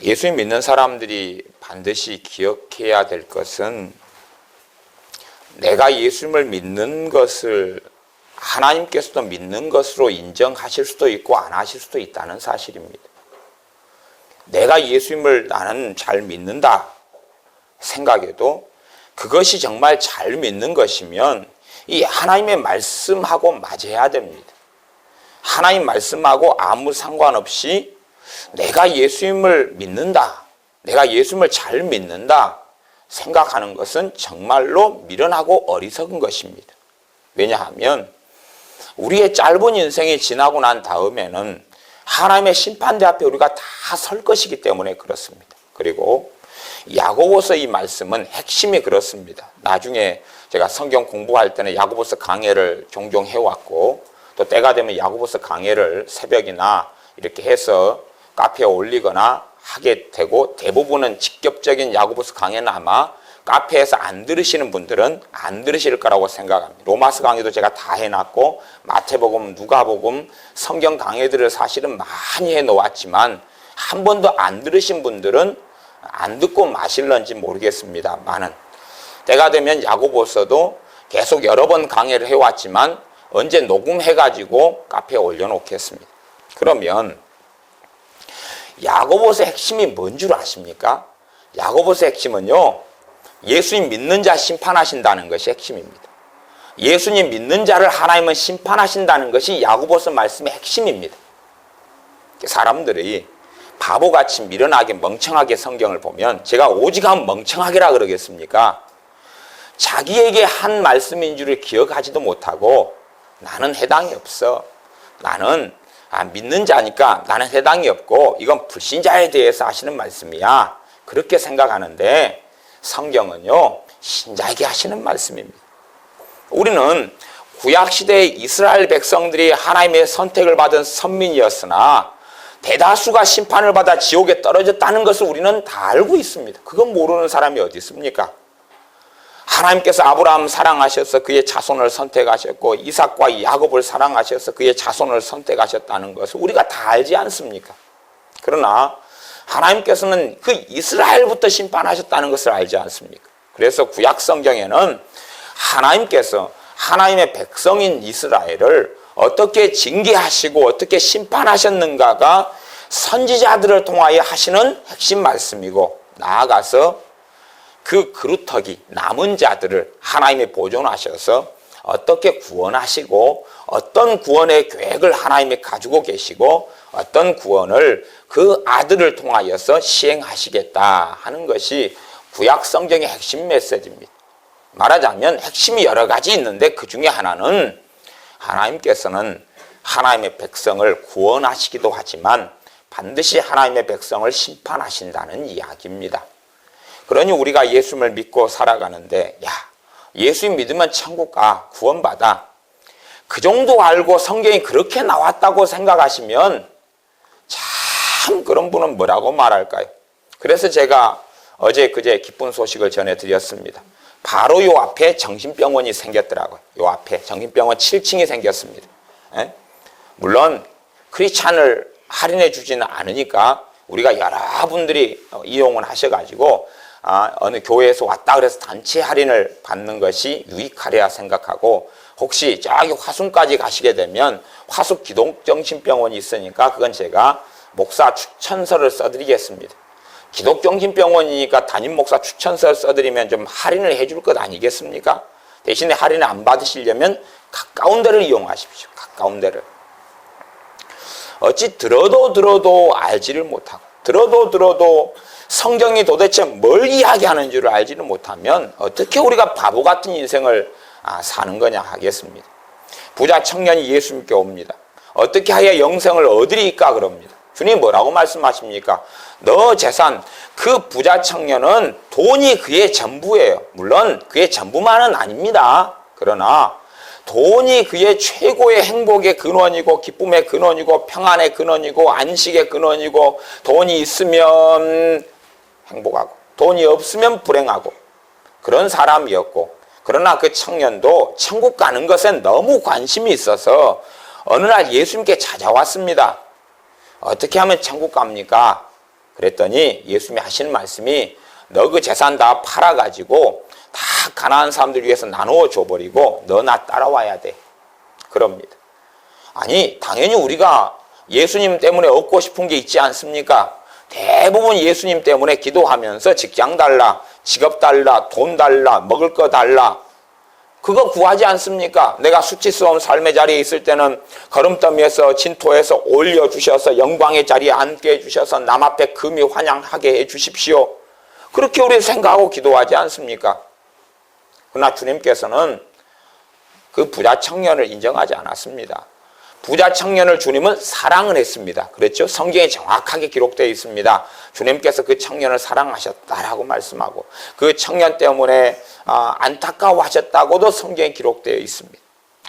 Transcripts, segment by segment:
예수 믿는 사람들이 반드시 기억해야 될 것은 내가 예수님을 믿는 것을 하나님께서도 믿는 것으로 인정하실 수도 있고 안 하실 수도 있다는 사실입니다. 내가 예수님을 나는 잘 믿는다 생각해도 그것이 정말 잘 믿는 것이면 이 하나님의 말씀하고 맞아야 됩니다. 하나님 말씀하고 아무 상관없이 내가 예수님을 믿는다, 내가 예수님을 잘 믿는다 생각하는 것은 정말로 미련하고 어리석은 것입니다. 왜냐하면 우리의 짧은 인생이 지나고 난 다음에는 하나님의 심판대 앞에 우리가 다 설 것이기 때문에 그렇습니다. 그리고 야고보서 이 말씀은 핵심이 그렇습니다. 나중에 제가 성경 공부할 때는 야고보서 강해를 종종 해왔고 또 때가 되면 야고보서 강해를 새벽이나 이렇게 해서 카페에 올리거나 하게 되고, 대부분은 직접적인 야고보서 강해는 아마 카페에서 안 들으시는 분들은 안 들으실 거라고 생각합니다. 로마서 강의도 제가 다 해놨고 마태복음, 누가복음, 성경 강의들을 사실은 많이 해놓았지만 한 번도 안 들으신 분들은 안 듣고 마실런지 모르겠습니다만은 때가 되면 야고보서도 계속 여러 번 강의를 해왔지만 언제 녹음해가지고 카페에 올려놓겠습니다. 그러면 야고보서 핵심이 뭔 줄 아십니까? 야고보서 핵심은요, 예수님 믿는 자 심판하신다는 것이 핵심입니다. 예수님 믿는 자를 하나님은 심판하신다는 것이 야고보서 말씀의 핵심입니다. 사람들이 바보같이 미련하게 멍청하게 성경을 보면, 제가 오직 하면 멍청하게라 그러겠습니까? 자기에게 한 말씀인 줄을 기억하지도 못하고 나는 해당이 없어, 나는 믿는 자니까 나는 해당이 없고 이건 불신자에 대해서 하시는 말씀이야, 그렇게 생각하는데 성경은요 신자에게 하시는 말씀입니다. 우리는 구약시대의 이스라엘 백성들이 하나님의 선택을 받은 선민이었으나 대다수가 심판을 받아 지옥에 떨어졌다는 것을 우리는 다 알고 있습니다. 그건 모르는 사람이 어디 있습니까? 하나님께서 아브라함 사랑하셔서 그의 자손을 선택하셨고 이삭과 야곱을 사랑하셔서 그의 자손을 선택하셨다는 것을 우리가 다 알지 않습니까? 그러나 하나님께서는 그 이스라엘부터 심판하셨다는 것을 알지 않습니까? 그래서 구약 성경에는 하나님께서 하나님의 백성인 이스라엘을 어떻게 징계하시고 어떻게 심판하셨는가가 선지자들을 통하여 하시는 핵심 말씀이고, 나아가서 그 그루터기 남은 자들을 하나님이 보존하셔서 어떻게 구원하시고 어떤 구원의 계획을 하나님이 가지고 계시고 어떤 구원을 그 아들을 통하여서 시행하시겠다 하는 것이 구약 성경의 핵심 메시지입니다. 말하자면 핵심이 여러 가지 있는데 그 중에 하나는 하나님께서는 하나님의 백성을 구원하시기도 하지만 반드시 하나님의 백성을 심판하신다는 이야기입니다. 그러니 우리가 예수님을 믿고 살아가는데, 야, 예수님 믿으면 천국 가, 구원받아, 그 정도 알고 성경이 그렇게 나왔다고 생각하시면 참 그런 분은 뭐라고 말할까요? 그래서 제가 어제 그제 기쁜 소식을 전해드렸습니다. 바로 요 앞에 정신병원이 생겼더라고요. 요 앞에 정신병원 7층이 생겼습니다. 예? 물론 크리스찬을 할인해 주지는 않으니까 우리가 여러분들이 이용을 하셔가지고 어느 교회에서 왔다 그래서 단체 할인을 받는 것이 유익하리라 생각하고, 혹시 저기 화순까지 가시게 되면 화순 기독정신병원이 있으니까 그건 제가 목사 추천서를 써드리겠습니다. 기독정신병원이니까 담임 목사 추천서를 써드리면 좀 할인을 해줄 것 아니겠습니까? 대신에 할인을 안 받으시려면 가까운 데를 이용하십시오. 가까운 데를. 어찌 들어도 알지를 못하고 들어도 성경이 도대체 뭘 이야기하는 줄을 알지를 못하면 어떻게 우리가 바보 같은 인생을 사는 거냐 하겠습니다. 부자 청년이 예수님께 옵니다. 어떻게 하여 영생을 얻으리까 그럽니다. 주님 뭐라고 말씀하십니까? 너 재산, 그 부자 청년은 돈이 그의 전부예요. 물론 그의 전부만은 아닙니다. 그러나 돈이 그의 최고의 행복의 근원이고 기쁨의 근원이고 평안의 근원이고 안식의 근원이고, 돈이 있으면 행복하고 돈이 없으면 불행하고 그런 사람이었고, 그러나 그 청년도 천국 가는 것에 너무 관심이 있어서 어느 날 예수님께 찾아왔습니다. 어떻게 하면 천국 갑니까? 그랬더니 예수님이 하시는 말씀이 너 그 재산 다 팔아가지고 다 가난한 사람들 위해서 나누어 줘버리고 너 나 따라와야 돼. 그럽니다. 아니 당연히 우리가 예수님 때문에 얻고 싶은 게 있지 않습니까? 대부분 예수님 때문에 기도하면서 직장 달라, 직업 달라, 돈 달라, 먹을 거 달라 그거 구하지 않습니까? 내가 수치스러운 삶의 자리에 있을 때는 거름더미에서 진토에서 올려주셔서 영광의 자리에 앉게 해주셔서 남 앞에 금이 환영하게 해주십시오. 그렇게 우리 생각하고 기도하지 않습니까? 그러나 주님께서는 그 부자 청년을 인정하지 않았습니다. 부자 청년을 주님은 사랑을 했습니다. 그렇죠? 성경에 정확하게 기록되어 있습니다. 주님께서 그 청년을 사랑하셨다라고 말씀하고 그 청년 때문에 안타까워하셨다고도 성경에 기록되어 있습니다.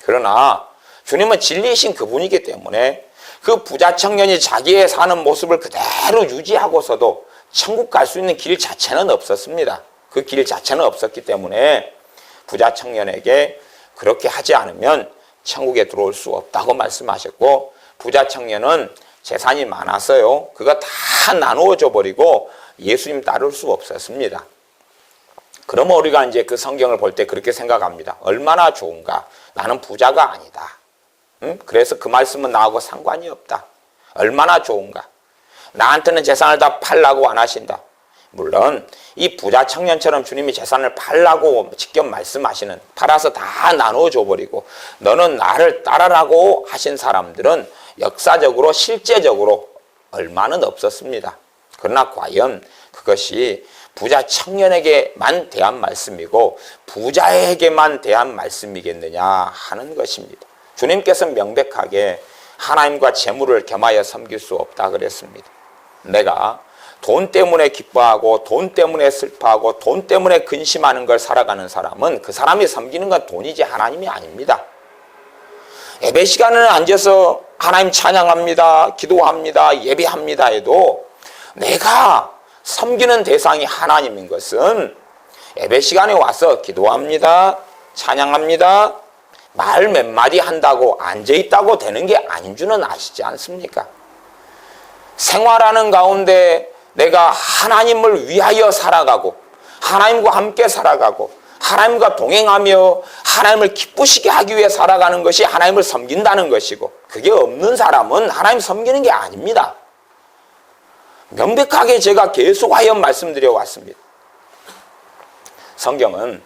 그러나 주님은 진리이신 그분이기 때문에 그 부자 청년이 자기의 사는 모습을 그대로 유지하고서도 천국 갈 수 있는 길 자체는 없었습니다. 그 길 자체는 없었기 때문에 부자 청년에게 그렇게 하지 않으면 천국에 들어올 수 없다고 말씀하셨고 부자 청년은 재산이 많았어요. 그거 다 나누어 줘 버리고 예수님 따를 수 없었습니다. 그러면 우리가 이제 그 성경을 볼 때 그렇게 생각합니다. 얼마나 좋은가? 나는 부자가 아니다. 그래서 그 말씀은 나하고 상관이 없다. 얼마나 좋은가? 나한테는 재산을 다 팔라고 안 하신다. 물론 이 부자 청년처럼 주님이 재산을 팔라고 직접 말씀하시는 팔아서 다 나누어 줘버리고 너는 나를 따르라고 하신 사람들은 역사적으로 실제적으로 얼마는 없었습니다. 그러나 과연 그것이 부자 청년에게만 대한 말씀이고 부자에게만 대한 말씀이겠느냐 하는 것입니다. 주님께서는 명백하게 하나님과 재물을 겸하여 섬길 수 없다 그랬습니다. 내가 돈 때문에 기뻐하고 돈 때문에 슬퍼하고 돈 때문에 근심하는 걸 살아가는 사람은 그 사람이 섬기는 건 돈이지 하나님이 아닙니다. 예배 시간에는 앉아서 하나님 찬양합니다, 기도합니다, 예배합니다 해도 내가 섬기는 대상이 하나님인 것은 예배 시간에 와서 기도합니다, 찬양합니다, 말 몇 마디 한다고 앉아있다고 되는 게 아닌 줄은 아시지 않습니까? 생활하는 가운데 내가 하나님을 위하여 살아가고 하나님과 함께 살아가고 하나님과 동행하며 하나님을 기쁘시게 하기 위해 살아가는 것이 하나님을 섬긴다는 것이고 그게 없는 사람은 하나님 섬기는 게 아닙니다. 명백하게 제가 계속하여 말씀드려 왔습니다. 성경은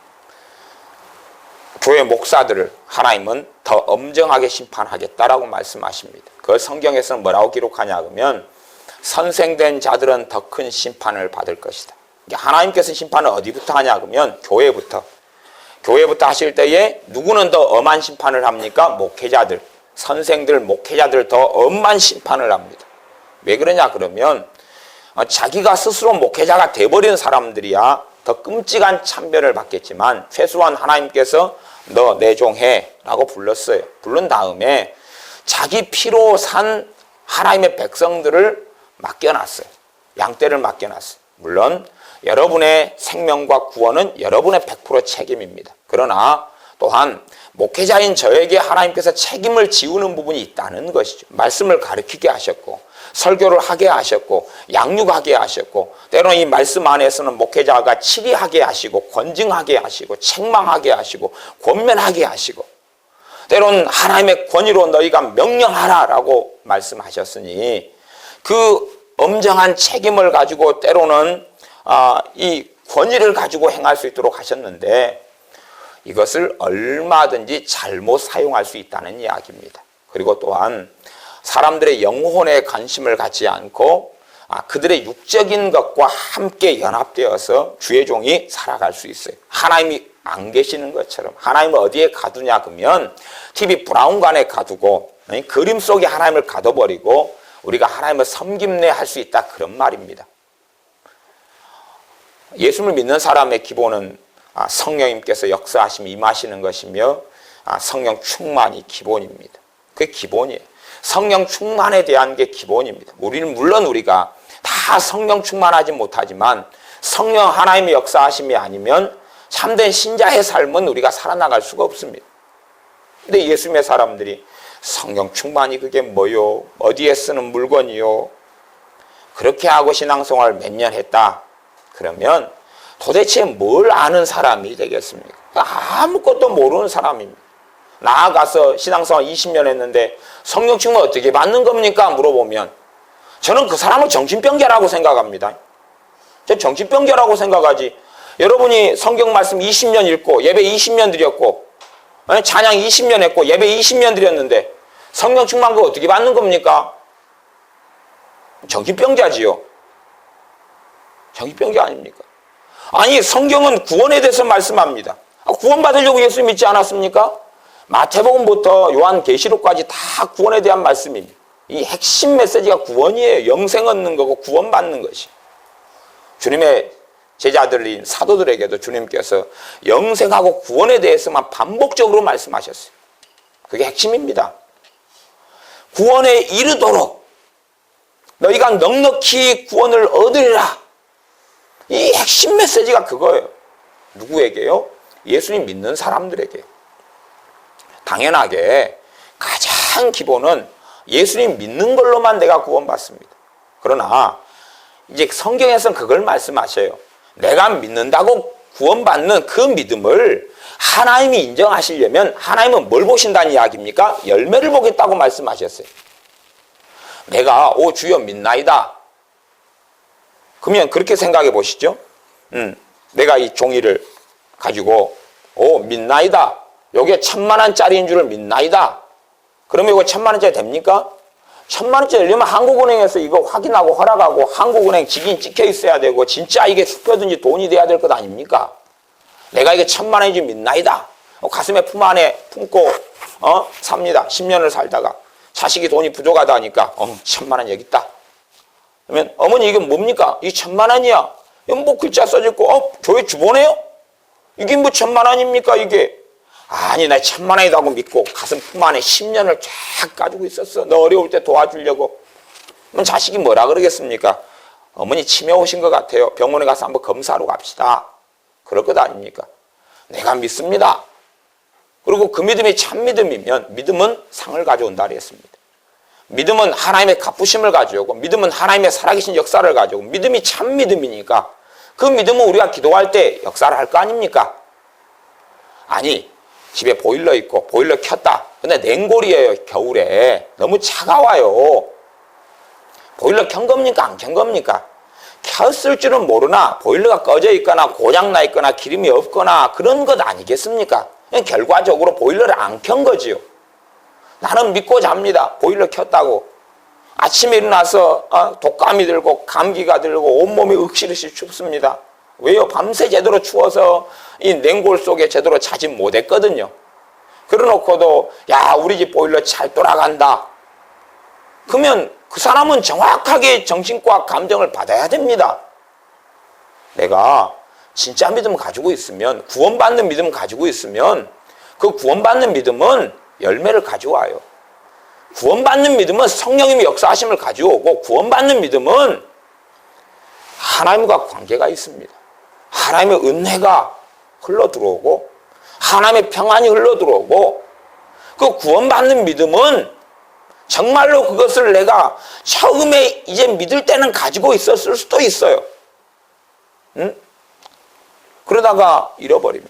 교회 목사들을 하나님은 더 엄정하게 심판하겠다라고 말씀하십니다. 그 성경에서는 뭐라고 기록하냐 하면 선생된 자들은 더 큰 심판을 받을 것이다. 하나님께서 심판을 어디부터 하냐 그러면 교회부터 하실 때에 누구는 더 엄한 심판을 합니까? 목회자들, 선생들, 목회자들 더 엄한 심판을 합니다. 왜 그러냐 그러면 자기가 스스로 목회자가 돼버린 사람들이야 더 끔찍한 참변을 받겠지만 최소한 하나님께서 너 내 종 해 라고 불렀어요. 부른 다음에 자기 피로 산 하나님의 백성들을 맡겨놨어요. 양떼를 맡겨놨어요. 물론 여러분의 생명과 구원은 여러분의 100% 책임입니다. 그러나 또한 목회자인 저에게 하나님께서 책임을 지우는 부분이 있다는 것이죠. 말씀을 가르치게 하셨고 설교를 하게 하셨고 양육하게 하셨고 때로는 이 말씀 안에서는 목회자가 치리하게 하시고 권증하게 하시고 책망하게 하시고 권면하게 하시고 때로는 하나님의 권위로 너희가 명령하라 라고 말씀하셨으니 그 엄정한 책임을 가지고 때로는 이 권위를 가지고 행할 수 있도록 하셨는데 이것을 얼마든지 잘못 사용할 수 있다는 이야기입니다. 그리고 또한 사람들의 영혼에 관심을 갖지 않고 그들의 육적인 것과 함께 연합되어서 주의 종이 살아갈 수 있어요. 하나님이 안 계시는 것처럼 하나님을 어디에 가두냐 그러면 TV 브라운관에 가두고 그림 속에 하나님을 가둬버리고 우리가 하나님을 섬김내 할 수 있다 그런 말입니다. 예수를 믿는 사람의 기본은 성령님께서 역사하심이 임하시는 것이며 성령 충만이 기본입니다. 그게 기본이에요. 성령 충만에 대한 게 기본입니다. 물론 우리가 다 성령 충만하지 못하지만 성령 하나님의 역사하심이 아니면 참된 신자의 삶은 우리가 살아나갈 수가 없습니다. 근데 예수님의 사람들이 성령 충만이 그게 뭐요? 어디에 쓰는 물건이요? 그렇게 하고 신앙생활 몇 년 했다. 그러면 도대체 뭘 아는 사람이 되겠습니까? 아무것도 모르는 사람입니다. 나아가서 신앙생활 20년 했는데 성령 충만 어떻게 받는 겁니까? 물어보면 저는 그 사람을 정신병자라고 생각합니다. 저 정신병자라고 생각하지. 여러분이 성경 말씀 20년 읽고 예배 20년 드렸고 찬양 20년 했고 예배 20년 드렸는데 성령 충만 그거 어떻게 받는 겁니까? 정신병자지요. 정신병자 아닙니까? 아니 성경은 구원에 대해서 말씀합니다. 구원받으려고 예수 믿지 않았습니까? 마태복음부터 요한계시록까지 다 구원에 대한 말씀입니다. 이 핵심 메시지가 구원이에요. 영생 얻는 거고 구원받는 것이. 주님의 제자들인 사도들에게도 주님께서 영생하고 구원에 대해서만 반복적으로 말씀하셨어요. 그게 핵심입니다. 구원에 이르도록 너희가 넉넉히 구원을 얻으리라. 이 핵심 메시지가 그거예요. 누구에게요? 예수님 믿는 사람들에게. 당연하게 가장 기본은 예수님 믿는 걸로만 내가 구원받습니다. 그러나 이제 성경에서는 그걸 말씀하셔요. 내가 믿는다고 구원받는 그 믿음을 하나님이 인정하시려면 하나님은 뭘 보신다는 이야기입니까? 열매를 보겠다고 말씀하셨어요. 내가 오 주여 믿나이다. 그러면 그렇게 생각해 보시죠. 내가 이 종이를 가지고 오 믿나이다. 요게 1000만원짜리인 줄을 믿나이다. 그러면 이거 1000만원짜리 됩니까? 1000만원짜리 되려면 한국은행에서 이거 확인하고 허락하고 한국은행 직인 찍혀 있어야 되고 진짜 이게 수표든지 돈이 돼야 될 것 아닙니까? 내가 이게 1000만원인 줄 믿나이다. 가슴에 품 안에 품고 삽니다. 10년을 살다가 자식이 돈이 부족하다 하니까 1000만원 여기 있다. 그러면 어머니 이게 뭡니까? 이게 1000만원이야. 이거 뭐 글자 써있고 교회 주보네요? 이게 뭐 1000만원입니까 이게? 아니 나 1000만원이다 하고 믿고 가슴 품 안에 10년을 쫙 가지고 있었어. 너 어려울 때 도와주려고. 그럼 자식이 뭐라 그러겠습니까? 어머니 치매 오신 것 같아요. 병원에 가서 한번 검사하러 갑시다. 그럴 것 아닙니까? 내가 믿습니다. 그리고 그 믿음이 참 믿음이면 믿음은 상을 가져온다 그랬습니다. 믿음은 하나님의 갚으심을 가져오고 믿음은 하나님의 살아계신 역사를 가져오고 믿음이 참 믿음이니까 그 믿음은 우리가 기도할 때 역사를 할 거 아닙니까? 아니 집에 보일러 있고 보일러 켰다. 근데 냉골이에요. 겨울에. 너무 차가워요. 보일러 켠 겁니까? 안 켠 겁니까? 켰을 줄은 모르나 보일러가 꺼져 있거나 고장나 있거나 기름이 없거나 그런 것 아니겠습니까? 결과적으로 보일러를 안 켠 거지요. 나는 믿고 잡니다. 보일러 켰다고. 아침에 일어나서 독감이 들고 감기가 들고 온몸이 으실으실 춥습니다. 왜요? 밤새 제대로 추워서 이 냉골 속에 제대로 자지 못했거든요. 그래놓고도 야 우리 집 보일러 잘 돌아간다. 그러면 그 사람은 정확하게 정신과 감정을 받아야 됩니다. 내가 진짜 믿음을 가지고 있으면 구원받는 믿음을 가지고 있으면 그 구원받는 믿음은 열매를 가져와요. 구원받는 믿음은 성령님의 역사하심을 가져오고 구원받는 믿음은 하나님과 관계가 있습니다. 하나님의 은혜가 흘러들어오고 하나님의 평안이 흘러들어오고 그 구원받는 믿음은 정말로 그것을 내가 처음에 이제 믿을 때는 가지고 있었을 수도 있어요. 그러다가 잃어버리면.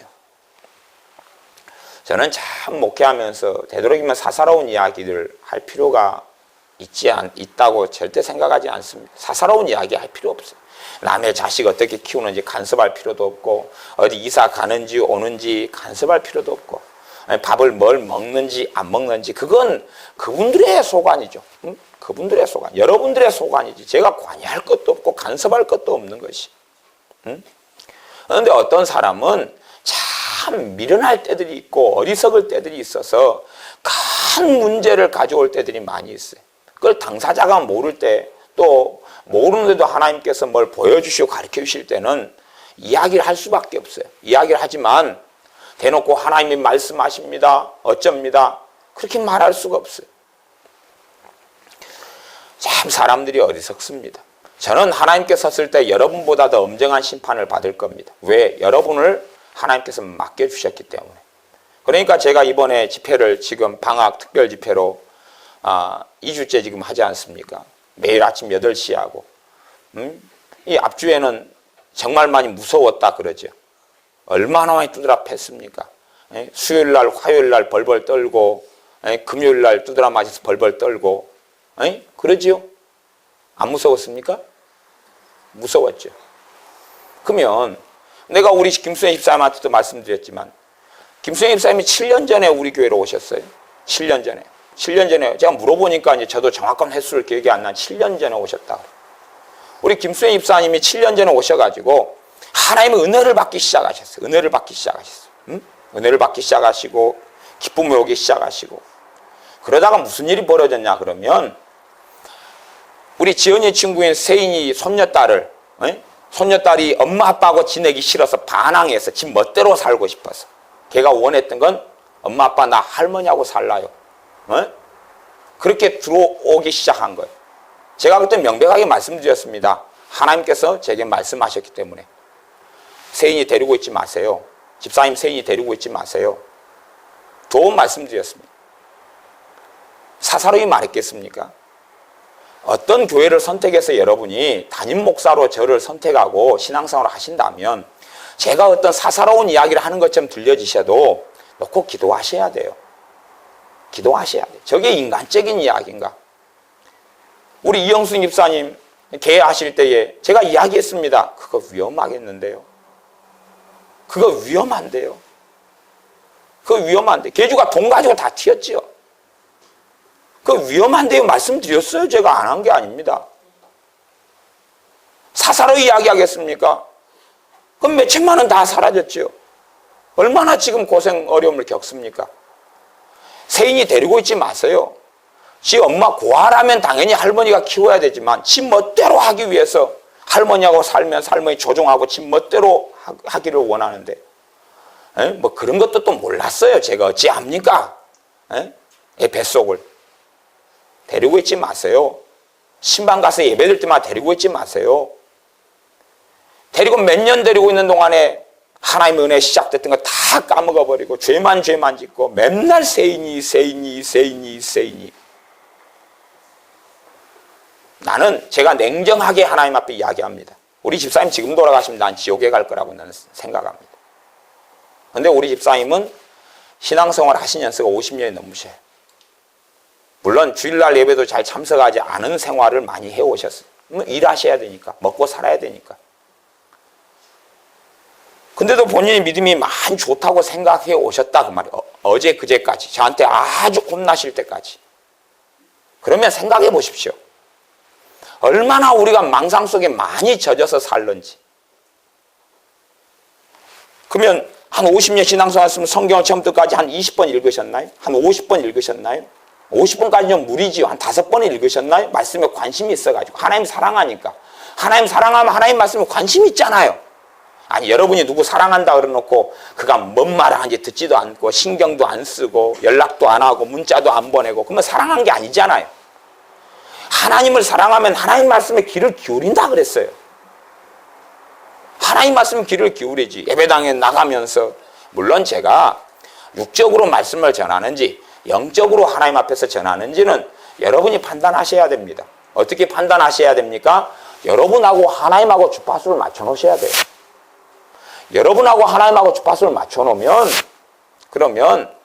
저는 참 목회하면서 되도록이면 사사로운 이야기를 할 필요가 있다고 절대 생각하지 않습니다. 사사로운 이야기 할 필요 없어요. 남의 자식 어떻게 키우는지 간섭할 필요도 없고 어디 이사 가는지 오는지 간섭할 필요도 없고 밥을 뭘 먹는지 안 먹는지 그건 그분들의 소관이죠. 그분들의 소관. 여러분들의 소관이지. 제가 관여할 것도 없고 간섭할 것도 없는 것이. 그런데 어떤 사람은 참 미련할 때들이 있고 어리석을 때들이 있어서 큰 문제를 가져올 때들이 많이 있어요. 그걸 당사자가 모를 때 또 모르는데도 하나님께서 뭘 보여주시고 가르쳐 주실 때는 이야기를 할 수밖에 없어요. 이야기를 하지만 대놓고 하나님이 말씀하십니다. 어쩝니다. 그렇게 말할 수가 없어요. 참 사람들이 어리석습니다. 저는 하나님께 섰을 때 여러분보다 더 엄정한 심판을 받을 겁니다. 왜? 여러분을 하나님께서 맡겨주셨기 때문에. 그러니까 제가 이번에 집회를 지금 방학 특별 집회로 2주째 지금 하지 않습니까? 매일 아침 8시에 하고 이 앞주에는 정말 많이 무서웠다 그러죠. 얼마나 많이 두드라 팼습니까? 수요일 날, 화요일 날 벌벌 떨고, 금요일 날 두드라 맞아서 벌벌 떨고, 그러지요? 안 무서웠습니까? 무서웠죠. 그러면 내가 우리 김수현 집사님한테도 말씀드렸지만, 김수현 집사님이 7년 전에 우리 교회로 오셨어요. 7년 전에. 7년 전에 제가 물어보니까 이제 저도 정확한 횟수를 기억이 안 나. 7년 전에 오셨다. 우리 김수현 집사님이 7년 전에 오셔가지고 하나님의 은혜를 받기 시작하셨어요. 은혜를 받기 시작하셨어요. 은혜를 받기 시작하시고 기쁨을 오기 시작하시고 그러다가 무슨 일이 벌어졌냐 그러면 우리 지연이 친구인 세인이 손녀딸이 엄마 아빠하고 지내기 싫어서 반항해서 지 멋대로 살고 싶어서 걔가 원했던 건 엄마 아빠 나 할머니하고 살라요. 그렇게 들어오기 시작한 거예요. 제가 그때 명백하게 말씀드렸습니다. 하나님께서 제게 말씀하셨기 때문에 세인이 데리고 있지 마세요. 집사님 세인이 데리고 있지 마세요. 좋은 말씀드렸습니다. 사사로이 말했겠습니까? 어떤 교회를 선택해서 여러분이 담임 목사로 저를 선택하고 신앙생활을 하신다면 제가 어떤 사사로운 이야기를 하는 것처럼 들려지셔도 놓고 기도하셔야 돼요. 기도하셔야 돼요. 저게 인간적인 이야기인가? 우리 이영수 집사님 개하실 때에 제가 이야기했습니다. 그거 위험하겠는데요. 그거 위험한데요. 그거 위험한데. 개주가 돈 가지고 다 튀었지요. 그거 위험한데요. 말씀드렸어요. 제가 안 한 게 아닙니다. 사사로이 이야기하겠습니까? 그럼 몇천만 원 다 사라졌지요. 얼마나 지금 고생 어려움을 겪습니까? 세인이 데리고 있지 마세요. 지 엄마 고아라면 당연히 할머니가 키워야 되지만 지 멋대로 하기 위해서 할머니하고 살면 할머니 조종하고 지 멋대로 하기를 원하는데 뭐 그런 것도 또 몰랐어요. 제가 어찌 압니까? 애 뱃속을 데리고 있지 마세요. 신방 가서 예배드릴 때마다 데리고 있지 마세요. 데리고 몇 년 데리고 있는 동안에 하나님의 은혜 시작됐던 거 다 까먹어버리고 죄만 짓고 맨날 세인이 나는 제가 냉정하게 하나님 앞에 이야기합니다. 우리 집사님 지금 돌아가시면 난 지옥에 갈 거라고 나는 생각합니다. 그런데 우리 집사님은 신앙생활 하신 연세가 50년이 넘으셔요. 물론 주일날 예배도 잘 참석하지 않은 생활을 많이 해오셨어요. 일하셔야 되니까, 먹고 살아야 되니까. 근데도 본인의 믿음이 많이 좋다고 생각해 오셨다 그 말이에요. 어제 그제까지 저한테 아주 혼나실 때까지. 그러면 생각해 보십시오. 얼마나 우리가 망상 속에 많이 젖어서 살는지. 그러면 한 50년 신앙생활 했으면 성경을 처음부터까지 한 20번 읽으셨나요? 한 50번 읽으셨나요? 50번까지 좀 무리지요. 한 5번 읽으셨나요? 말씀에 관심이 있어가지고. 하나님 사랑하니까. 하나님 사랑하면 하나님 말씀에 관심이 있잖아요. 아니 여러분이 누구 사랑한다 그래놓고 그가 뭔 말을 하는지 듣지도 않고 신경도 안 쓰고 연락도 안 하고 문자도 안 보내고 그러면 사랑한 게 아니잖아요. 하나님을 사랑하면 하나님 말씀에 귀를 기울인다 그랬어요. 하나님 말씀에 귀를 기울이지. 예배당에 나가면서 물론 제가 육적으로 말씀을 전하는지 영적으로 하나님 앞에서 전하는지는 여러분이 판단하셔야 됩니다. 어떻게 판단하셔야 됩니까? 여러분하고 하나님하고 주파수를 맞춰 놓으셔야 돼요. 여러분하고 하나님하고 주파수를 맞춰 놓으면 그러면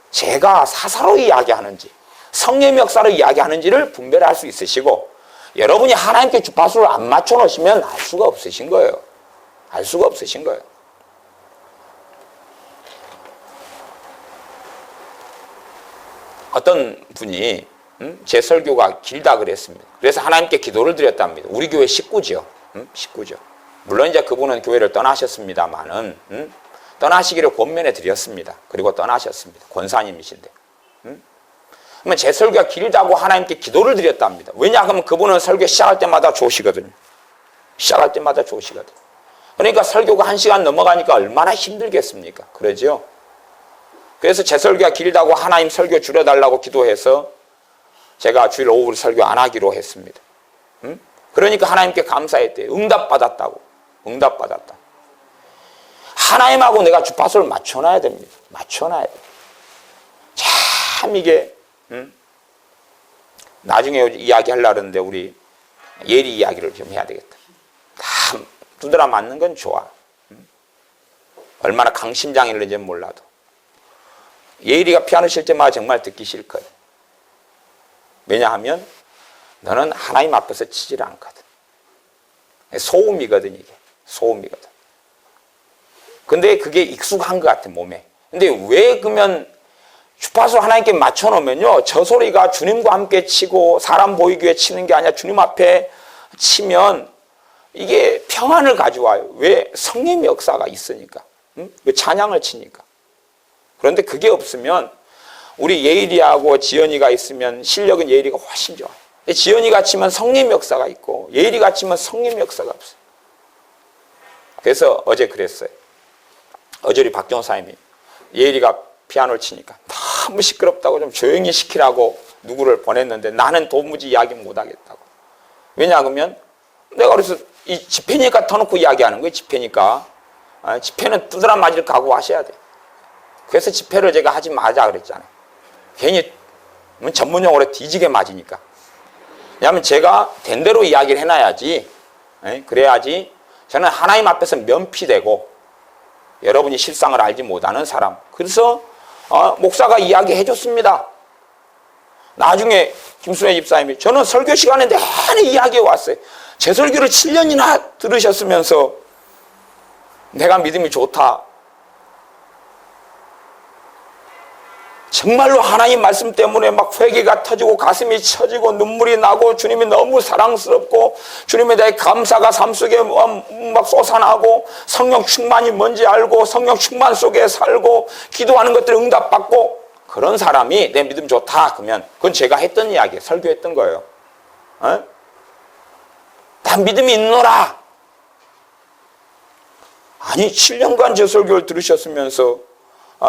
제가 사사로 이야기하는지 성령의 역사로 이야기하는지를 분별할 수 있으시고 여러분이 하나님께 주파수를 안 맞춰 놓으시면 알 수가 없으신 거예요. 알 수가 없으신 거예요. 어떤 분이 제 설교가 길다 그랬습니다. 그래서 하나님께 기도를 드렸답니다. 우리 교회 식구죠. 식구죠. 물론 이제 그분은 교회를 떠나셨습니다만은 떠나시기를 권면해 드렸습니다. 그리고 떠나셨습니다. 권사님이신데. 그러면 제 설교가 길다고 하나님께 기도를 드렸답니다. 왜냐하면 그분은 설교 시작할 때마다 좋으시거든요. 시작할 때마다 좋으시거든요. 그러니까 설교가 1시간 넘어가니까 얼마나 힘들겠습니까? 그러죠? 그래서 제 설교가 길다고 하나님 설교 줄여달라고 기도해서 제가 주일 오후를 설교 안 하기로 했습니다. 그러니까 하나님께 감사했대요. 응답받았다고. 응답받았다. 하나님하고 내가 주파수를 맞춰놔야 됩니다. 맞춰놔야 돼요. 참 이게 나중에 이야기하려고 하는데 우리 예리 이야기를 좀 해야 되겠다. 다 두드려 맞는 건 좋아. 얼마나 강심장일는지는 몰라도. 예리가 피아노 칠 때마다 정말 듣기 싫거든. 왜냐하면 너는 하나님 앞에서 치질 않거든. 소음이거든, 이게. 소음이거든. 근데 그게 익숙한 것 같아, 몸에. 근데 왜 그러면 주파수 하나님께 맞춰놓으면요, 저 소리가 주님과 함께 치고 사람 보이기 위해 치는 게 아니라 주님 앞에 치면 이게 평안을 가져와요. 왜? 성령의 역사가 있으니까. 왜 찬양을 치니까. 그런데 그게 없으면 우리 예일이하고 지연이가 있으면 실력은 예일이가 훨씬 좋아요. 지연이가 치면 성령의 역사가 있고 예일이가 치면 성령의 역사가 없어요. 그래서 어제 그랬어요. 어제 우리 박 전사님이 예일이가 피아노를 치니까 너무 시끄럽다고 좀 조용히 시키라고 누구를 보냈는데 나는 도무지 이야기 못하겠다고. 왜냐하면 내가 그래서 이 집회니까 터놓고 이야기하는 거예요. 집회니까. 집회는 두드러 맞을 각오하셔야 돼. 그래서 집회를 제가 하지 마자 그랬잖아요. 괜히 전문용어로 뒤지게 맞으니까. 왜냐하면 제가 된 대로 이야기를 해놔야지. 그래야지 저는 하나님 앞에서 면피되고 여러분이 실상을 알지 못하는 사람. 그래서 목사가 이야기해 줬습니다. 나중에 김순애 집사님이 저는 설교 시간에 내내 이야기해 왔어요. 제 설교를 7년이나 들으셨으면서 내가 믿음이 좋다. 정말로 하나님 말씀 때문에 막 회개가 터지고 가슴이 쳐지고 눈물이 나고 주님이 너무 사랑스럽고 주님에 대해 감사가 삶 속에 막 솟아나고 성령 충만이 뭔지 알고 성령 충만 속에 살고 기도하는 것들을 응답받고 그런 사람이 내 믿음 좋다 그러면 그건 제가 했던 이야기예요. 설교했던 거예요. 난 믿음이 있노라. 아니 7년간 제 설교를 들으셨으면서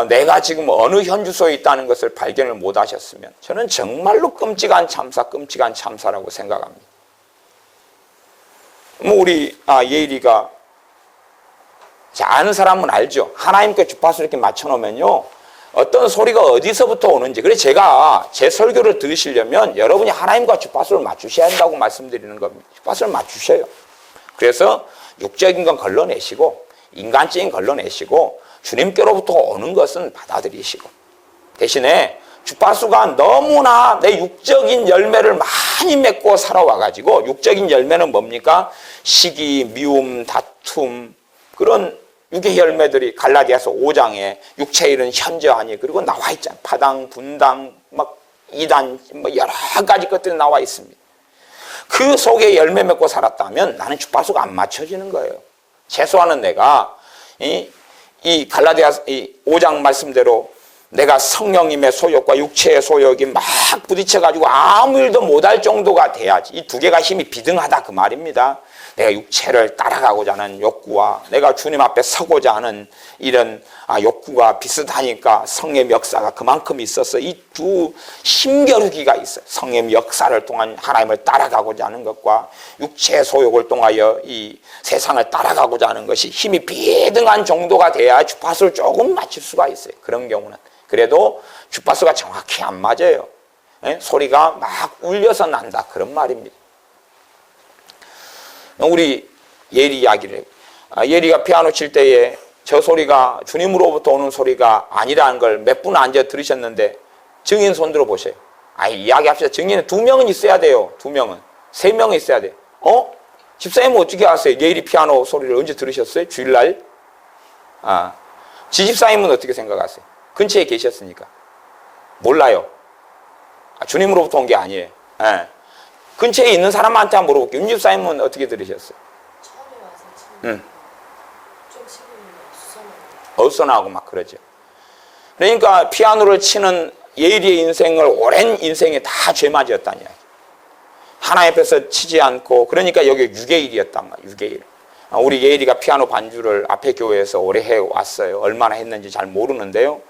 내가 지금 어느 현주소에 있다는 것을 발견을 못 하셨으면 저는 정말로 끔찍한 참사라고 생각합니다. 우리 예일이가 아는 사람은 알죠. 하나님께 주파수 이렇게 맞춰놓으면요 어떤 소리가 어디서부터 오는지. 그래서 제가 제 설교를 들으시려면 여러분이 하나님과 주파수를 맞추셔야 한다고 말씀드리는 겁니다. 주파수를 맞추셔요. 그래서 육적인 건 걸러내시고 인간적인 걸러내시고 주님께로부터 오는 것은 받아들이시고 대신에 주파수가 너무나 내 육적인 열매를 많이 맺고 살아와가지고 육적인 열매는 뭡니까? 시기, 미움, 다툼 그런 육의 열매들이 갈라디아서 5장에 육체의 일은 현저하니 그리고 나와 있잖아요. 파당, 분당, 막 이단 뭐 여러 가지 것들이 나와 있습니다. 그 속에 열매 맺고 살았다면 나는 주파수가 안 맞춰지는 거예요. 최소한은 내가 이 갈라디아 5장 말씀대로 내가 성령님의 소욕과 육체의 소욕이 막 부딪혀가지고 아무 일도 못할 정도가 돼야지. 이 두 개가 힘이 비등하다 그 말입니다. 내가 육체를 따라가고자 하는 욕구와 내가 주님 앞에 서고자 하는 이런 욕구가 비슷하니까 성령의 역사가 그만큼 있어서 이 두 힘겨루기가 있어요. 성령의 역사를 통한 하나님을 따라가고자 하는 것과 육체의 소욕을 통하여 이 세상을 따라가고자 하는 것이 힘이 비등한 정도가 돼야 주파수를 조금 맞출 수가 있어요. 그런 경우는. 그래도 주파수가 정확히 안 맞아요. 소리가 막 울려서 난다. 그런 말입니다. 우리 예리 이야기를 예리가 피아노 칠 때에 저 소리가 주님으로부터 오는 소리가 아니라는 걸 몇 분 앉아 들으셨는데 증인 손 들어 보세요. 이야기합시다. 증인은 2명은 있어야 돼요. 2명은. 3명은 있어야 돼요. 집사님은 어떻게 아세요? 예리 피아노 소리를 언제 들으셨어요? 주일날? 지집사님은 어떻게 생각하세요? 근처에 계셨으니까. 몰라요. 주님으로부터 온 게 아니에요. 근처에 있는 사람한테 한번 물어볼게요. 윤집사님은 어떻게 들으셨어요? 처음에 와서 치는 좀 어수선하고 막 그러죠. 그러니까 피아노를 치는 예일이의 인생을 오랜 인생에 다 죄맞이었다는 이야기. 하나님 앞에서 치지 않고 그러니까 여기 6개일이었단 말이에요. 6개일. 우리 예일이가 피아노 반주를 앞에 교회에서 오래 해왔어요. 얼마나 했는지 잘 모르는데요.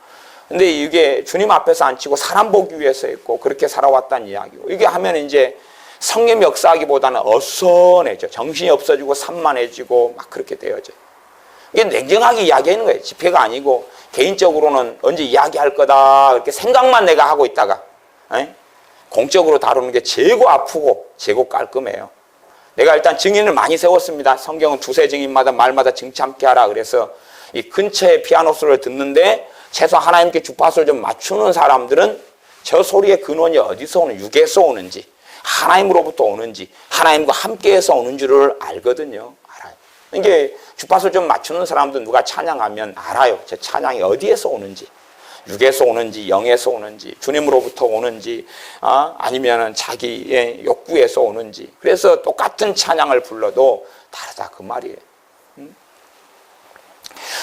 근데 이게 주님 앞에서 안 치고 사람 보기 위해서 했고 그렇게 살아왔다는 이야기고 이게 하면 이제 성령 역사하기보다는 어수선해져. 정신이 없어지고 산만해지고 막 그렇게 되어져요. 이게 냉정하게 이야기하는 거예요. 집회가 아니고 개인적으로는 언제 이야기할 거다 이렇게 생각만 내가 하고 있다가 공적으로 다루는 게 재고 아프고 재고 깔끔해요. 내가 일단 증인을 많이 세웠습니다. 성경은 두세 증인마다 말마다 증참케 하라. 그래서 이 근처에 피아노 소리를 듣는데 최소 하나님께 주파수를 좀 맞추는 사람들은 저 소리의 근원이 어디서 오는지, 육에서 오는지, 하나님으로부터 오는지, 하나님과 함께해서 오는 줄을 알거든요. 알아요. 이게 주파수를 좀 맞추는 사람도 누가 찬양하면 알아요. 제 찬양이 어디에서 오는지, 육에서 오는지, 영에서 오는지, 주님으로부터 오는지, 아니면 자기의 욕구에서 오는지. 그래서 똑같은 찬양을 불러도 다르다 그 말이에요.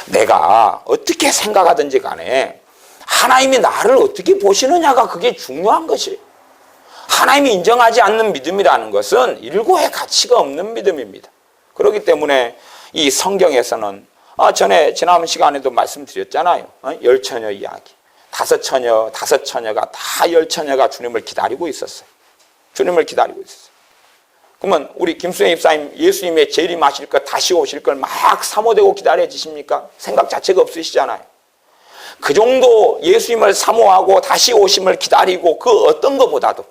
내가 어떻게 생각하든지 간에 하나님이 나를 어떻게 보시느냐가 그게 중요한 것이. 하나님이 인정하지 않는 믿음이라는 것은 일고의 가치가 없는 믿음입니다. 그렇기 때문에 이 성경에서는 지난 시간에도 말씀드렸잖아요. 열처녀 이야기. 다섯 처녀가 다 열처녀가 주님을 기다리고 있었어요. 주님을 기다리고 있었어요. 그러면 우리 김수영 입사님 예수님의 재림하실 것, 다시 오실 걸 막 사모되고 기다려지십니까? 생각 자체가 없으시잖아요. 그 정도 예수님을 사모하고 다시 오심을 기다리고 그 어떤 것보다도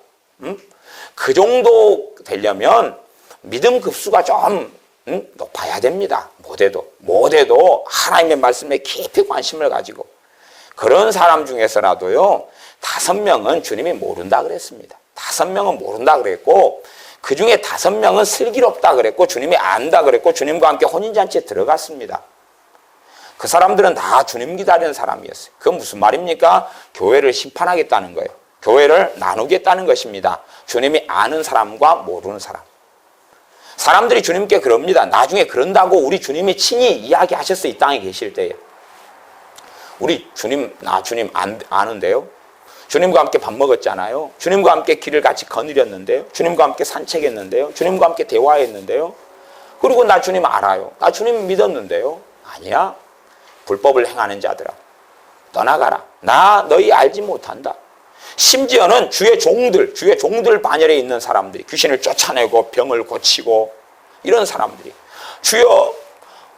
그 정도 되려면 믿음 급수가 좀 높아야 됩니다. 못해도 하나님의 말씀에 깊이 관심을 가지고 그런 사람 중에서라도요 5명은 주님이 모른다 그랬습니다. 5명은 모른다 그랬고 그 중에 5명은 슬기롭다 그랬고 주님이 안다 그랬고 주님과 함께 혼인잔치에 들어갔습니다. 그 사람들은 다 주님 기다리는 사람이었어요. 그건 무슨 말입니까? 교회를 심판하겠다는 거예요. 교회를 나누겠다는 것입니다. 주님이 아는 사람과 모르는 사람. 사람들이 주님께 그럽니다. 나중에 그런다고 우리 주님이 친히 이야기하셨어요. 이 땅에 계실 때에. 우리 주님 아는데요. 주님과 함께 밥 먹었잖아요. 주님과 함께 길을 같이 거느렸는데요. 주님과 함께 산책했는데요. 주님과 함께 대화했는데요. 그리고 나 주님 알아요. 나 주님 믿었는데요. 아니야. 불법을 행하는 자들아 떠나가라. 나 너희 알지 못한다. 심지어는 주의 종들 반열에 있는 사람들이 귀신을 쫓아내고 병을 고치고 이런 사람들이 주여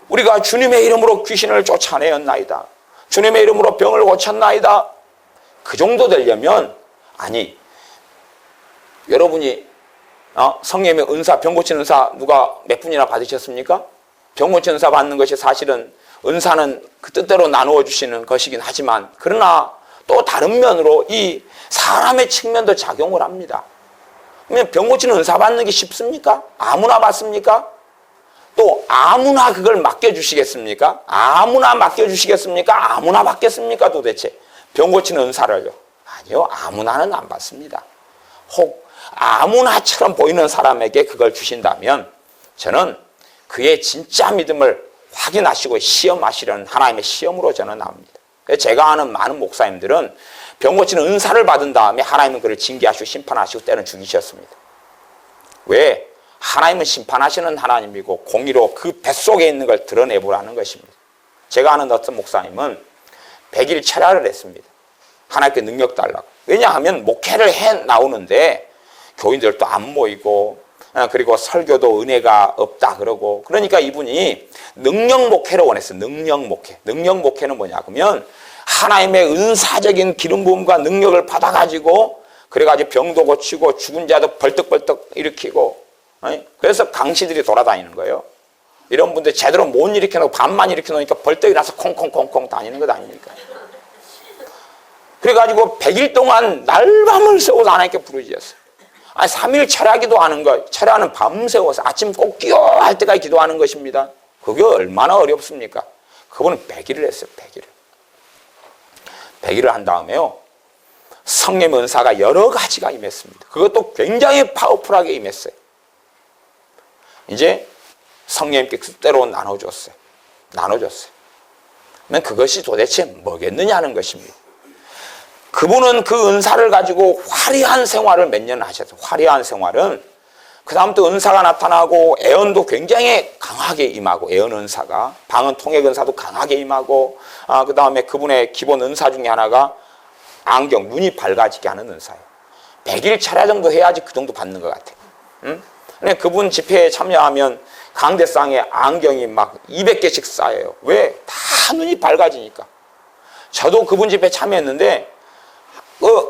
우리가 주님의 이름으로 귀신을 쫓아내었나이다. 주님의 이름으로 병을 고쳤나이다. 그 정도 되려면 여러분이 성령의 은사, 병 고치는 은사 누가 몇 분이나 받으셨습니까? 병 고치는 은사 받는 것이 사실은 은사는 그 뜻대로 나누어 주시는 것이긴 하지만 그러나 또 다른 면으로 이 사람의 측면도 작용을 합니다. 그러면 병 고치는 은사 받는 게 쉽습니까? 아무나 받습니까? 또 아무나 그걸 맡겨주시겠습니까? 아무나 맡겨주시겠습니까? 아무나 받겠습니까? 도대체 병 고치는 은사를요? 아니요. 아무나는 안 받습니다. 혹 아무나처럼 보이는 사람에게 그걸 주신다면 저는 그의 진짜 믿음을 확인하시고 시험하시려는 하나님의 시험으로 저는 나옵니다. 제가 아는 많은 목사님들은 병 고치는 은사를 받은 다음에 하나님은 그를 징계하시고 심판하시고 때는 죽이셨습니다. 왜? 하나님은 심판하시는 하나님이고 공의로 그 뱃속에 있는 걸 드러내보라는 것입니다. 제가 아는 어떤 목사님은 100일 철야를 했습니다. 하나님께 능력 달라고. 왜냐하면 목회를 해 나오는데 교인들도 안 모이고 그리고 설교도 은혜가 없다 그러고 그러니까 이분이 능력 목회를 원했어요. 능력 목회. 능력 목회는 뭐냐 그러면 하나님의 은사적인 기름 부음과 능력을 받아가지고 그래가지고 병도 고치고 죽은 자도 벌떡벌떡 일으키고 그래서 강시들이 돌아다니는 거예요. 이런 분들 제대로 못 일으켜놓고 반만 일으켜놓으니까 벌떡 일어나서 콩콩콩콩 다니는 것 아닙니까? 그래가지고 100일 동안 날밤을 새워서 하나님께 부르짖었어요. 3일 철야기도 하는 거, 철야는 밤새워서 아침 꼭 끼어 할 때까지 기도하는 것입니다. 그게 얼마나 어렵습니까? 그분은 100일을 했어요. 100일을 한 다음에요. 성령의 은사가 여러 가지가 임했습니다. 그것도 굉장히 파워풀하게 임했어요. 이제 성령님께 그대로 나눠줬어요. 그러면 그것이 도대체 뭐겠느냐는 것입니다. 그분은 그 은사를 가지고 화려한 생활을 몇 년 하셨어요. 화려한 생활은 그 다음부터 은사가 나타나고 애언도 굉장히 강하게 임하고 애언 은사가 방언 통역 은사도 강하게 임하고 그 다음에 그분의 기본 은사 중에 하나가 안경, 눈이 밝아지게 하는 은사예요. 100일 철야 정도 해야지 그 정도 받는 것 같아요. 근데 그분 집회에 참여하면 강대상에 안경이 막 200개씩 쌓여요. 왜? 다 눈이 밝아지니까. 저도 그분 집회에 참여했는데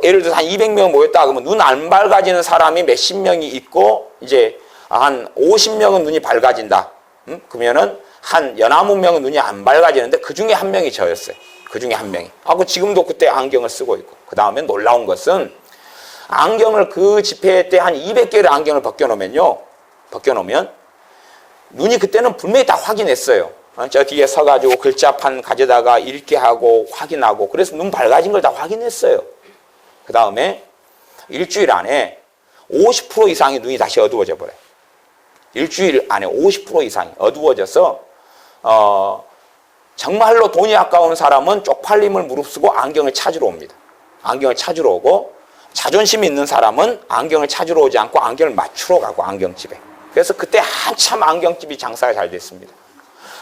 예를 들어서 한 200명 모였다 그러면 눈 안 밝아지는 사람이 몇십 명이 있고 이제 한 50명은 눈이 밝아진다. 그러면은 한 19명은 눈이 안 밝아지는데 그 중에 한 명이 저였어요. 그 중에 한 명이. 그 지금도 그때 안경을 쓰고 있고. 그 다음에 놀라운 것은 안경을 그 집회 때 한 200개를 안경을 벗겨놓으면 눈이 그때는 분명히 다 확인했어요. 저 뒤에 서가지고 글자판 가져다가 읽게 하고 확인하고 그래서 눈 밝아진 걸 다 확인했어요. 그 다음에 일주일 안에 50% 이상의 눈이 다시 어두워져 버려요. 일주일 안에 50% 이상이 어두워져서 정말로 돈이 아까운 사람은 쪽팔림을 무릅쓰고 안경을 찾으러 옵니다. 안경을 찾으러 오고 자존심이 있는 사람은 안경을 찾으러 오지 않고 안경을 맞추러 가고 안경집에. 그래서 그때 한참 안경집이 장사가 잘 됐습니다.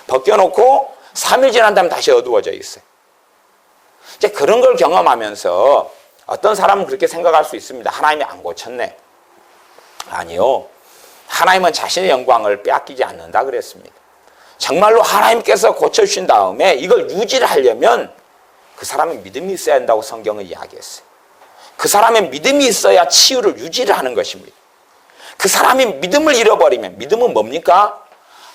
벗겨놓고 3일 지난 다음에 다시 어두워져 있어요. 이제 그런 걸 경험하면서 어떤 사람은 그렇게 생각할 수 있습니다. 하나님이 안 고쳤네. 아니요. 하나님은 자신의 영광을 빼앗기지 않는다 그랬습니다. 정말로 하나님께서 고쳐주신 다음에 이걸 유지를 하려면 그 사람의 믿음이 있어야 한다고 성경은 이야기했어요. 그 사람의 믿음이 있어야 치유를 유지를 하는 것입니다. 그 사람이 믿음을 잃어버리면 믿음은 뭡니까?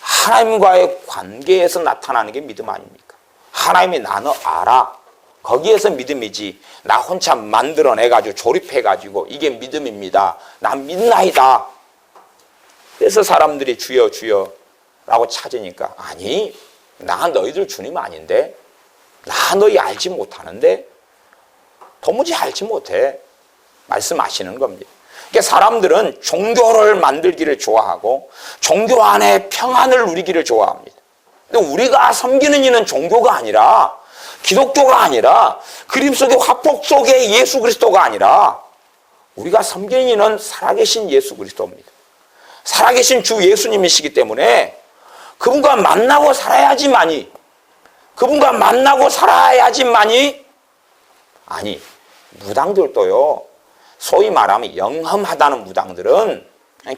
하나님과의 관계에서 나타나는 게 믿음 아닙니까? 하나님이 나너 알아. 거기에서 믿음이지 나 혼자 만들어내가지고 조립해가지고 이게 믿음입니다. 난 믿나이다. 그래서 사람들이 주여 주여 라고 찾으니까 아니 나 너희들 주님 아닌데 나 너희 알지 못하는데 도무지 알지 못해 말씀하시는 겁니다. 그러니까 사람들은 종교를 만들기를 좋아하고 종교 안에 평안을 누리기를 좋아합니다. 근데 우리가 섬기는 이는 종교가 아니라 기독교가 아니라 그림 속의 화폭 속의 예수 그리스도가 아니라 우리가 섬기는 이는 살아계신 예수 그리스도입니다. 살아계신 주 예수님이시기 때문에 그분과 만나고 살아야지만이 아니 무당들도요 소위 말하면 영험하다는 무당들은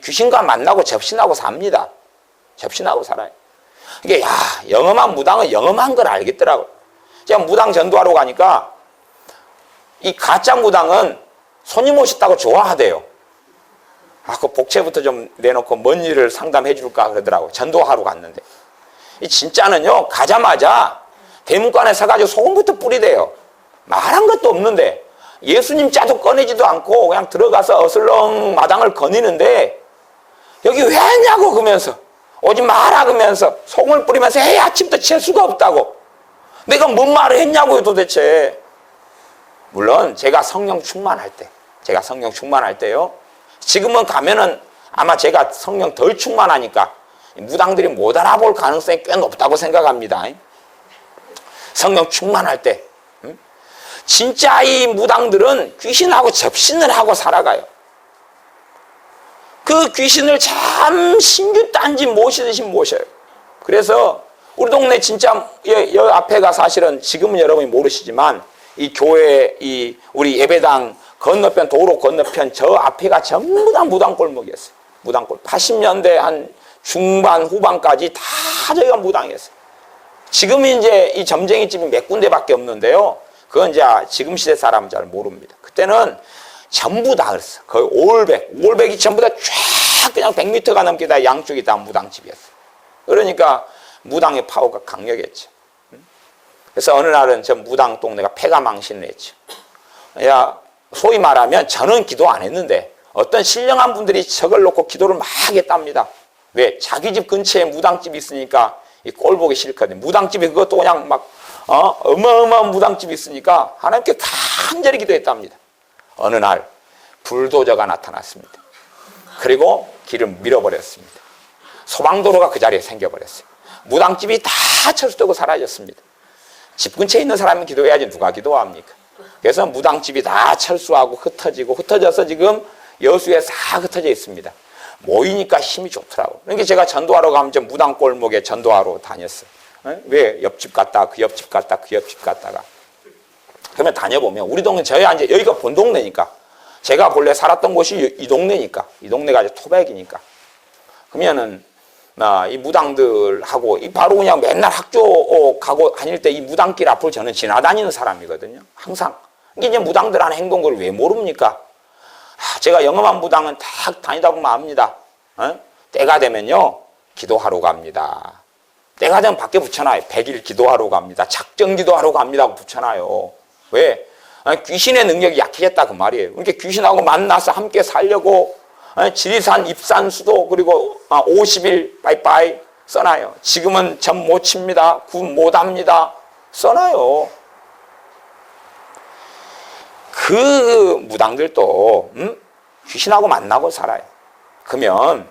귀신과 만나고 접신하고 삽니다. 접신하고 살아요. 이게 영험한 무당은 영험한 걸 알겠더라고요. 제가 무당 전도하러 가니까 이 가짜 무당은 손님 오셨다고 좋아하대요. 그 복채부터 좀 내놓고 뭔 일을 상담해 줄까 그러더라고요. 전도하러 갔는데. 이 진짜는요 가자마자 대문간에 서가지고 소금부터 뿌리대요. 말한 것도 없는데 예수님 자도 꺼내지도 않고 그냥 들어가서 어슬렁 마당을 거니는데 여기 왜 왔냐고 그러면서 오지 마라 그러면서 소금을 뿌리면서 아침부터 재수가 없다고 내가 뭔 말을 했냐고요 도대체. 물론 제가 성령 충만할 때요 지금은 가면은 아마 제가 성령 덜 충만하니까 무당들이 못 알아볼 가능성이 꽤 높다고 생각합니다. 성령 충만할 때 진짜 이 무당들은 귀신하고 접신을 하고 살아가요. 그 귀신을 참 신규딴지 모시듯이 모셔요. 그래서 우리 동네 진짜 여 앞에가 사실은 지금은 여러분이 모르시지만 이 교회 이 우리 예배당 건너편 도로 건너편 저 앞에가 전부 다 무당골목이었어요. 무당골 80년대 한 중반 후반까지 다 저희가 무당이었어요. 지금 이제 이 점쟁이 집이 몇 군데밖에 없는데요. 그건 이제 지금 시대 사람은 잘 모릅니다. 그때는 전부 다 그랬어요. 거의 500이 전부 다 쫙 그냥 100m가 넘게 다 양쪽이 다 무당집이었어요. 그러니까 무당의 파워가 강력했죠. 그래서 어느 날은 저 무당 동네가 폐가망신을 했죠. 소위 말하면 저는 기도 안 했는데 어떤 신령한 분들이 저걸 놓고 기도를 막 했답니다. 왜? 자기 집 근처에 무당집이 있으니까 이 꼴 보기 싫거든요. 무당집이 그것도 그냥 막 어마어마한 무당집이 있으니까 하나님께 간절히 기도했답니다. 어느 날 불도저가 나타났습니다. 그리고 길을 밀어버렸습니다. 소방도로가 그 자리에 생겨버렸어요. 무당집이 다 철수되고 사라졌습니다. 집 근처에 있는 사람이 기도해야지 누가 기도합니까? 그래서 무당집이 다 철수하고 흩어져서 지금 여수에 싹 흩어져 있습니다. 모이니까 힘이 좋더라고요. 그러니까 제가 전도하러 가면 저 무당골목에 전도하러 다녔어요. 왜? 옆집 갔다 그 옆집 갔다 그 옆집 갔다가 그러면 다녀보면 우리 동네 저희 이제 여기가 본 동네니까 제가 본래 살았던 곳이 이 동네니까 이 동네가 이제 토백이니까 그러면은 이 무당들하고 바로 그냥 맨날 학교 가고 다닐 때 이 무당길 앞을 저는 지나다니는 사람이거든요. 항상. 이게 이제 무당들 하는 행동 걸 왜 모릅니까? 제가 영험한 무당은 딱 다니다 보면 압니다. 때가 되면요, 기도하러 갑니다. 때가 되면 밖에 붙여놔요. 100일 기도하러 갑니다. 작정 기도하러 갑니다 하고 붙여놔요. 왜? 귀신의 능력이 약해졌다 그 말이에요. 그러니까 귀신하고 만나서 함께 살려고 지리산 입산수도 그리고 50일 빠이빠이 써놔요. 지금은 점 못 칩니다. 군 못합니다. 써놔요. 그 무당들도 귀신하고 만나고 살아요. 그러면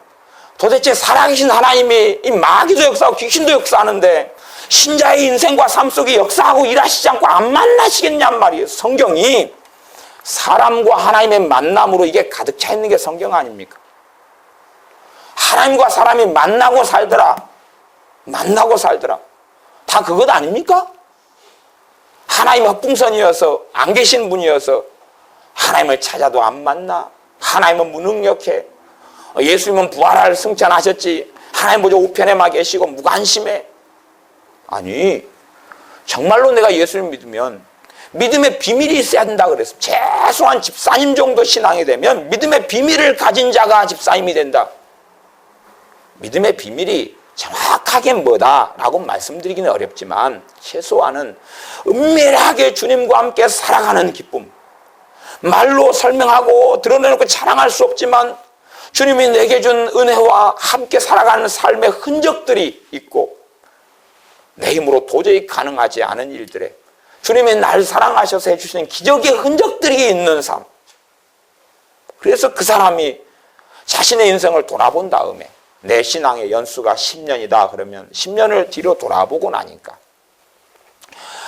도대체 살아계신 하나님이 이 마귀도 역사하고 귀신도 역사하는데 신자의 인생과 삶 속에 역사하고 일하시지 않고 안 만나시겠냔 말이에요. 성경이 사람과 하나님의 만남으로 이게 가득 차 있는 게 성경 아닙니까? 하나님과 사람이 만나고 살더라. 만나고 살더라. 다 그것 아닙니까? 하나님이 헛풍선이어서 안 계신 분이어서 하나님을 찾아도 안 만나. 하나님은 무능력해. 예수님은 부활할 승천하셨지. 하나님 보자 우편에만 계시고 무관심해. 아니 정말로 내가 예수님 믿으면 믿음의 비밀이 있어야 된다 그랬어. 최소한 집사님 정도 신앙이 되면 믿음의 비밀을 가진 자가 집사님이 된다. 믿음의 비밀이 정확하게 뭐다라고 말씀드리기는 어렵지만 최소한은 은밀하게 주님과 함께 살아가는 기쁨. 말로 설명하고 드러내놓고 자랑할 수 없지만 주님이 내게 준 은혜와 함께 살아가는 삶의 흔적들이 있고 내 힘으로 도저히 가능하지 않은 일들에 주님이 날 사랑하셔서 해주신 기적의 흔적들이 있는 삶. 그래서 그 사람이 자신의 인생을 돌아본 다음에 내 신앙의 연수가 10년이다 그러면 10년을 뒤로 돌아보고 나니까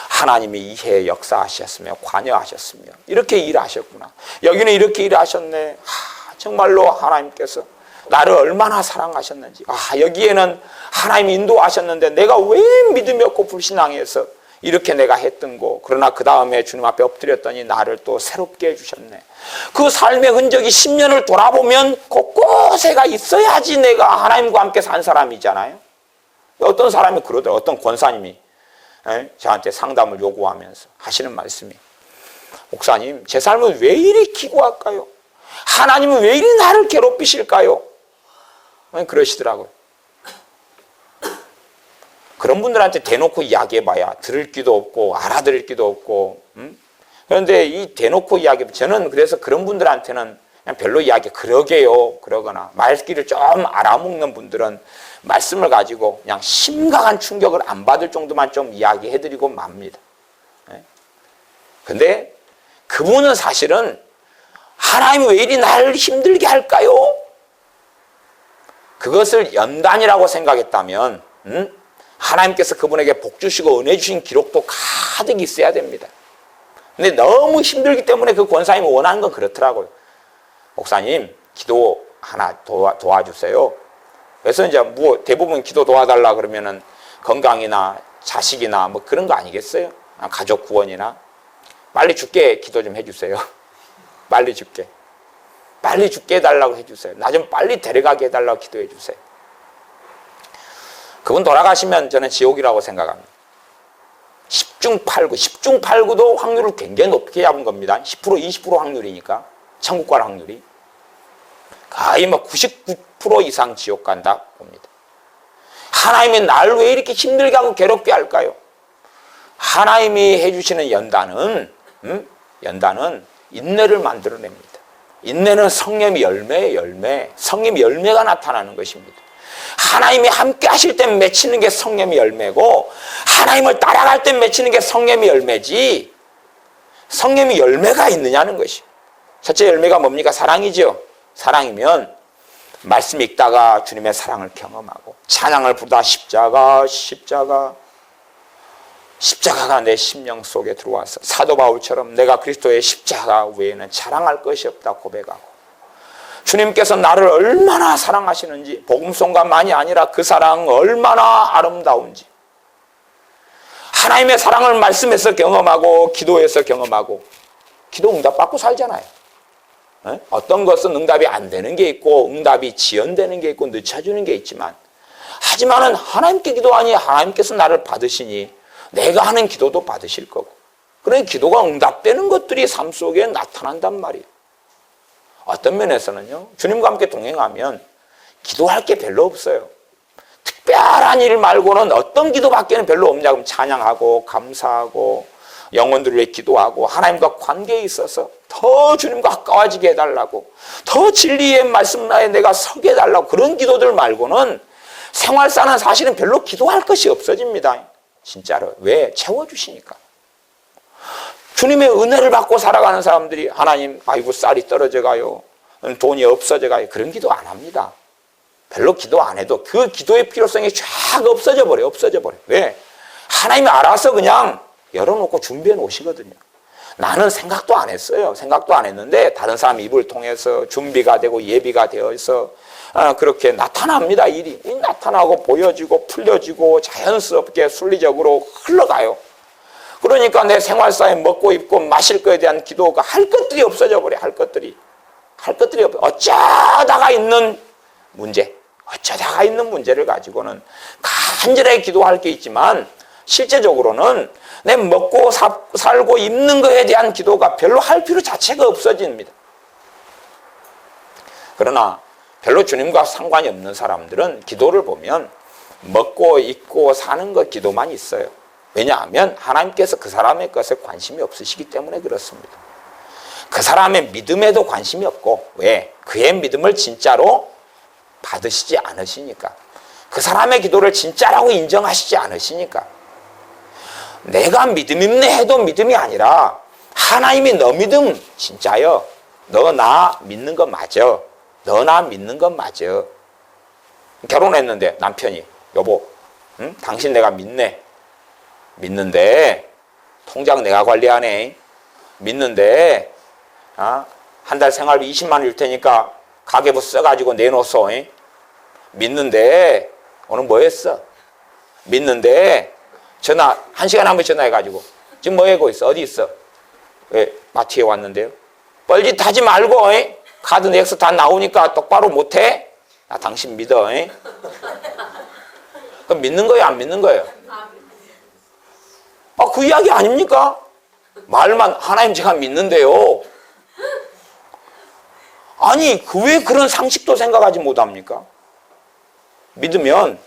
하나님이 이해 역사하셨으며 관여하셨으며 이렇게 일하셨구나. 여기는 이렇게 일하셨네. 정말로 하나님께서 나를 얼마나 사랑하셨는지. 여기에는 하나님이 인도하셨는데 내가 왜 믿음이 없고 불신앙해서 이렇게 내가 했던 거. 그러나 그 다음에 주님 앞에 엎드렸더니 나를 또 새롭게 해주셨네. 그 삶의 흔적이 10년을 돌아보면 곳곳에가 있어야지 내가 하나님과 함께 산 사람이잖아요. 어떤 사람이 그러더라고요. 어떤 권사님이 저한테 상담을 요구하면서 하시는 말씀이 목사님 제 삶은 왜 이리 기고할까요? 하나님은 왜 이리 나를 괴롭히실까요? 그러시더라고요. 그런 분들한테 대놓고 이야기해봐야 들을 기도 없고 알아들을 기도 없고 그런데 이 대놓고 이야기 저는 그래서 그런 분들한테는 그냥 별로 이야기 그러게요 그러거나 말귀를 좀 알아먹는 분들은 말씀을 가지고 그냥 심각한 충격을 안 받을 정도만 좀 이야기해드리고 맙니다. 근데 그분은 사실은 하나님이 왜 이리 나를 힘들게 할까요? 그것을 연단이라고 생각했다면 하나님께서 그분에게 복 주시고 은혜 주신 기록도 가득 있어야 됩니다. 근데 너무 힘들기 때문에 그 권사님이 원하는 건 그렇더라고요. 목사님 기도 하나 도와주세요. 그래서 이제 뭐 대부분 기도 도와달라 그러면은 건강이나 자식이나 뭐 그런 거 아니겠어요? 가족 구원이나 빨리 죽게 기도 좀 해주세요. 빨리 죽게 해달라고 해주세요. 나 좀 빨리 데려가게 해달라고 기도해 주세요. 그분 돌아가시면 저는 지옥이라고 생각합니다. 10중 8구 10중 8구도 확률을 굉장히 높게 잡은 겁니다. 10% 20% 확률이니까 천국 갈 확률이 거의 뭐 99% 이상 지옥 간다 봅니다. 하나님이 날 왜 이렇게 힘들게 하고 괴롭게 할까요? 하나님이 해주시는 연단은 인내를 만들어냅니다. 인내는 성령의 열매의 열매, 성령의 열매가 나타나는 것입니다. 하나님이 함께 하실 때 맺히는 게 성령의 열매고 하나님을 따라갈 때 맺히는 게 성령의 열매지 성령의 열매가 있느냐는 것이. 첫째 열매가 뭡니까? 사랑이죠. 사랑이면 말씀 읽다가 주님의 사랑을 경험하고 찬양을 부르다 십자가가 내 심령 속에 들어와서 사도 바울처럼 내가 그리스도의 십자가 외에는 자랑할 것이 없다 고백하고 주님께서 나를 얼마나 사랑하시는지 복음송가만이 아니라 그 사랑 얼마나 아름다운지 하나님의 사랑을 말씀에서 경험하고 기도에서 경험하고 기도 응답 받고 살잖아요. 어떤 것은 응답이 안 되는 게 있고 응답이 지연되는 게 있고 늦춰주는 게 있지만 하지만은 하나님께 기도하니 하나님께서 나를 받으시니 내가 하는 기도도 받으실 거고 그런 기도가 응답되는 것들이 삶 속에 나타난단 말이에요. 어떤 면에서는요 주님과 함께 동행하면 기도할 게 별로 없어요. 특별한 일 말고는 어떤 기도밖에는 별로 없냐 그럼 찬양하고 감사하고 영혼들을 위해 기도하고 하나님과 관계에 있어서 더 주님과 가까워지게 해달라고 더 진리의 말씀 나에 내가 서게 해달라고 그런 기도들 말고는 생활사는 사실은 별로 기도할 것이 없어집니다. 진짜로. 왜? 채워주시니까. 주님의 은혜를 받고 살아가는 사람들이 하나님 아이고 쌀이 떨어져 가요. 돈이 없어져 가요. 그런 기도 안 합니다. 별로 기도 안 해도 그 기도의 필요성이 쫙 없어져 버려요. 없어져 버려요. 왜? 하나님이 알아서 그냥 열어놓고 준비해 놓으시거든요. 나는 생각도 안 했어요. 생각도 안 했는데 다른 사람 입을 통해서 준비가 되고 예비가 되어서 그렇게 나타납니다. 일이 나타나고 보여지고 풀려지고 자연스럽게 순리적으로 흘러가요. 그러니까 내 생활사에 먹고 입고 마실 것에 대한 기도가 할 것들이 없어져 버려요. 할 것들이 없어. 어쩌다가 있는 문제를 가지고는 간절하게 기도할 게 있지만 실제적으로는 내 먹고 살고 입는 것에 대한 기도가 별로 할 필요 자체가 없어집니다. 그러나 별로 주님과 상관이 없는 사람들은 기도를 보면 먹고 입고 사는 것 기도만 있어요. 왜냐하면 하나님께서 그 사람의 것에 관심이 없으시기 때문에 그렇습니다. 그 사람의 믿음에도 관심이 없고 왜? 그의 믿음을 진짜로 받으시지 않으시니까. 그 사람의 기도를 진짜라고 인정하시지 않으시니까. 내가 믿음 있네 해도 믿음이 아니라 하나님이 너 믿음 진짜요. 너 나 믿는 거 맞아. 너 나 믿는 건 맞아. 결혼했는데 남편이 여보 응? 당신 내가 믿는데 통장 내가 관리하네. 믿는데 한 달 생활비 20만 원 줄 테니까 가계부 써가지고 내놓소. 믿는데 오늘 뭐 했어? 믿는데 전화 1시간에 한 번 전화해가지고 지금 뭐 하고 있어? 어디 있어? 왜 마트에 왔는데요? 뻘짓하지 말고 카드 넥스 다 나오니까 똑바로 못해? 나 당신 믿어. 그럼 믿는 거예요? 안 믿는 거예요? 그 이야기 아닙니까? 말만 하나님 제가 믿는데요. 아니 왜 그런 상식도 생각하지 못합니까? 믿으면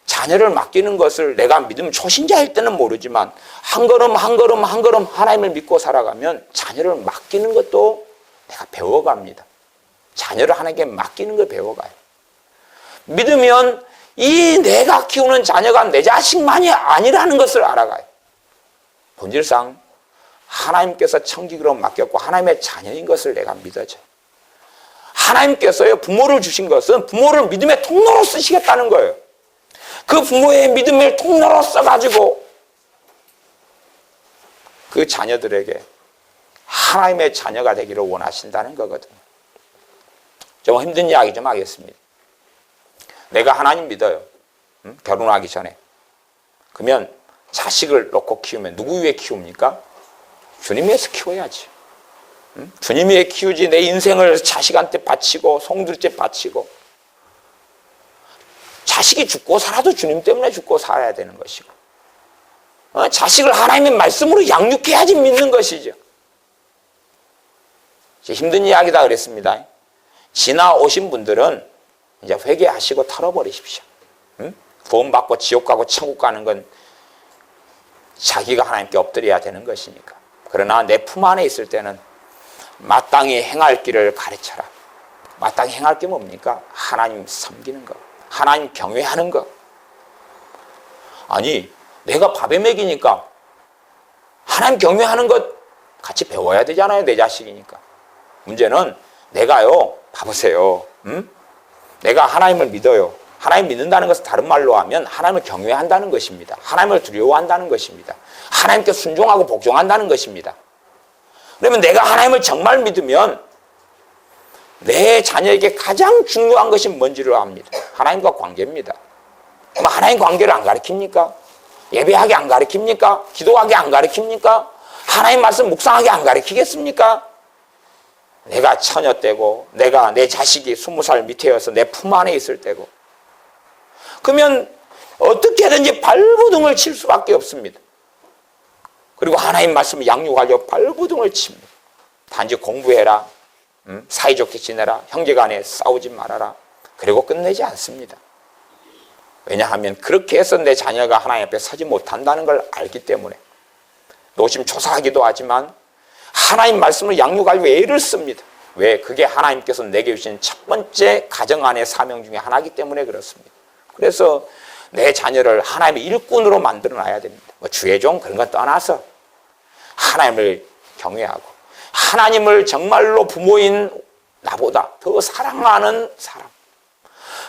자녀를 맡기는 것을 내가 믿으면 초신자일 때는 모르지만 한 걸음 하나님을 믿고 살아가면 자녀를 맡기는 것도 내가 배워갑니다. 자녀를 하나님께 맡기는 걸 배워가요. 믿으면 이 내가 키우는 자녀가 내 자식만이 아니라는 것을 알아가요. 본질상 하나님께서 청지기로 맡겼고 하나님의 자녀인 것을 내가 믿어져요. 하나님께서요 부모를 주신 것은 부모를 믿음의 통로로 쓰시겠다는 거예요. 그 부모의 믿음을 통로로 써가지고 그 자녀들에게 하나님의 자녀가 되기를 원하신다는 거거든요. 좀 힘든 이야기 좀 하겠습니다. 내가 하나님 믿어요. 결혼하기 전에. 그러면 자식을 놓고 키우면 누구 위해 키웁니까? 주님 위해서 키워야지. 주님 위해 키우지 내 인생을 자식한테 바치고 송두리째 바치고 자식이 죽고 살아도 주님 때문에 죽고 살아야 되는 것이고 자식을 하나님의 말씀으로 양육해야지 믿는 것이죠. 힘든 이야기다 그랬습니다. 지나오신 분들은 이제 회개하시고 털어버리십시오. 구원받고 지옥 가고 천국 가는 건 자기가 하나님께 엎드려야 되는 것이니까. 그러나 내 품 안에 있을 때는 마땅히 행할 길을 가르쳐라. 마땅히 행할 게 뭡니까? 하나님 섬기는 것, 하나님 경외하는 것. 아니 내가 밥에 먹이니까 하나님 경외하는 것 같이 배워야 되잖아요. 내 자식이니까. 문제는 내가요 봐보세요. 내가 하나님을 믿어요. 하나님 믿는다는 것은 다른 말로 하면 하나님을 경외한다는 것입니다. 하나님을 두려워한다는 것입니다. 하나님께 순종하고 복종한다는 것입니다. 그러면 내가 하나님을 정말 믿으면 내 자녀에게 가장 중요한 것이 뭔지를 압니다. 하나님과 관계입니다. 그럼 하나님 관계를 안 가르칩니까? 예배하게 안 가르칩니까? 기도하게 안 가르칩니까? 하나님 말씀 묵상하게 안 가르치겠습니까? 내가 처녀 때고 내가 내 자식이 20살 밑에여서 내 품 안에 있을 때고 그러면 어떻게든지 발부둥을 칠 수밖에 없습니다. 그리고 하나님 말씀을 양육하려고 발부둥을 칩니다. 단지 공부해라. 사이좋게 지내라. 형제간에 싸우지 말아라. 그리고 끝내지 않습니다. 왜냐하면 그렇게 해서 내 자녀가 하나님 앞에 서지 못한다는 걸 알기 때문에 노심초사하기도 하지만 하나님 말씀을 양육할 위해 애를 씁니다. 왜? 그게 하나님께서 내게 주신 첫 번째 가정 안의 사명 중에 하나이기 때문에 그렇습니다. 그래서 내 자녀를 하나님의 일꾼으로 만들어놔야 됩니다. 뭐 주의종 그런 거 떠나서 하나님을 경외하고 하나님을 정말로 부모인 나보다 더 사랑하는 사람,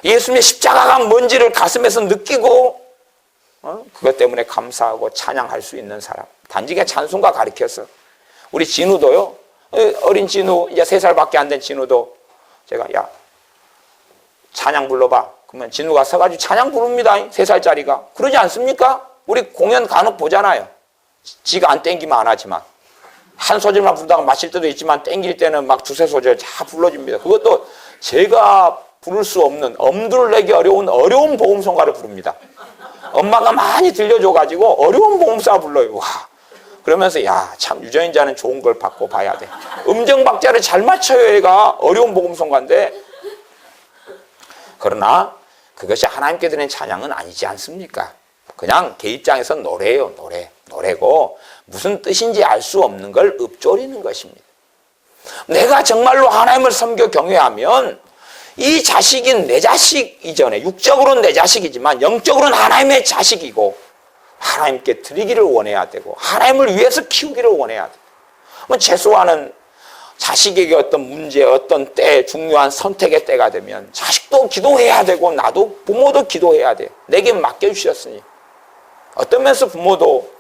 예수님의 십자가가 뭔지를 가슴에서 느끼고 그것 때문에 감사하고 찬양할 수 있는 사람. 단지 그냥 찬송가 가르쳐서 우리 진우도요, 어린 진우 이제 3살밖에 안 된 진우도 제가 야 찬양 불러봐. 그러면 진우가 서가지고 찬양 부릅니다. 3살짜리가. 그러지 않습니까? 우리 공연 간혹 보잖아요. 지가 안 땡기면 안 하지만 한 소절만 부르다가 마실 때도 있지만 땡길 때는 막 2-3소절 다 불러줍니다. 그것도 제가 부를 수 없는, 엄두를 내기 어려운 복음성가를 부릅니다. 엄마가 많이 들려줘가지고 어려운 복음성가 불러요. 와. 그러면서 야, 참 유전자는 좋은 걸 받고 봐야 돼. 음정 박자를 잘 맞춰요. 얘가 어려운 복음성가인데. 그러나 그것이 하나님께 드리는 찬양은 아니지 않습니까? 그냥 걔 입장에서 노래예요. 노래고 무슨 뜻인지 알 수 없는 걸 읊조리는 것입니다. 내가 정말로 하나님을 섬겨 경외하면 이 자식인 내 자식 이전에 육적으로는 내 자식이지만 영적으로는 하나님의 자식이고 하나님께 드리기를 원해야 되고 하나님을 위해서 키우기를 원해야 돼요. 뭐 최소한은 자식에게 어떤 문제, 어떤 때, 중요한 선택의 때가 되면 자식도 기도해야 되고 나도 부모도 기도해야 돼요. 내게 맡겨주셨으니. 어떤 면에서 부모도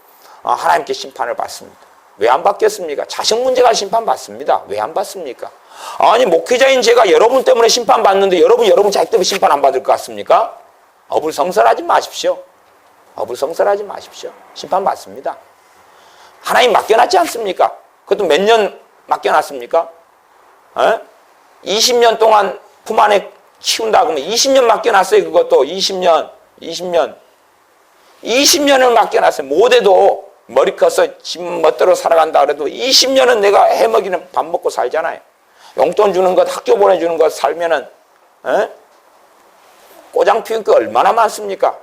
하나님께 심판을 받습니다. 왜 안 받겠습니까? 자식 문제가 심판받습니다. 왜 안 받습니까? 아니 목회자인 제가 여러분 때문에 심판받는데 여러분 자식 때문에 심판 안 받을 것 같습니까? 어불성설하지 마십시오. 어불성설하지 마십시오. 심판받습니다. 하나님 맡겨놨지 않습니까? 그것도 몇 년 맡겨놨습니까? 20년 동안 품 안에 키운다 그러면 20년 맡겨놨어요. 그것도 20년을 맡겨놨어요. 못해도 머리 커서 집 멋대로 살아간다 그래도 20년은 내가 해먹이는 밥 먹고 살잖아요. 용돈 주는 것, 학교 보내주는 것 살면은 꼬장 피울 게 얼마나 많습니까?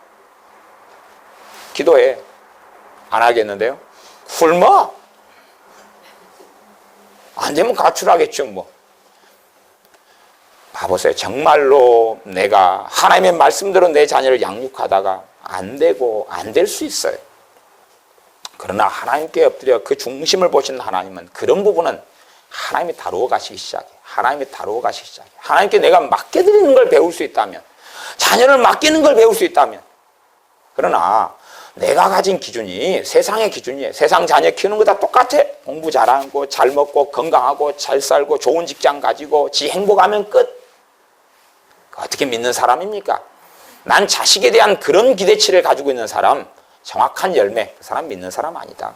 기도해. 안 하겠는데요? 굶어? 안 되면 가출하겠죠 뭐. 봐보세요. 정말로 내가 하나님의 말씀대로 내 자녀를 양육하다가 안 되고 안 될 수 있어요. 그러나 하나님께 엎드려 그 중심을 보시는 하나님은 그런 부분은 하나님이 다루어 가시기 시작해. 하나님께 내가 맡겨드리는 걸 배울 수 있다면, 자녀를 맡기는 걸 배울 수 있다면. 그러나 내가 가진 기준이 세상의 기준이에요. 세상 자녀 키우는 거 다 똑같아. 공부 잘하고 잘 먹고 건강하고 잘 살고 좋은 직장 가지고 지 행복하면 끝. 어떻게 믿는 사람입니까? 난 자식에 대한 그런 기대치를 가지고 있는 사람, 정확한 열매, 그 사람 믿는 사람 아니다.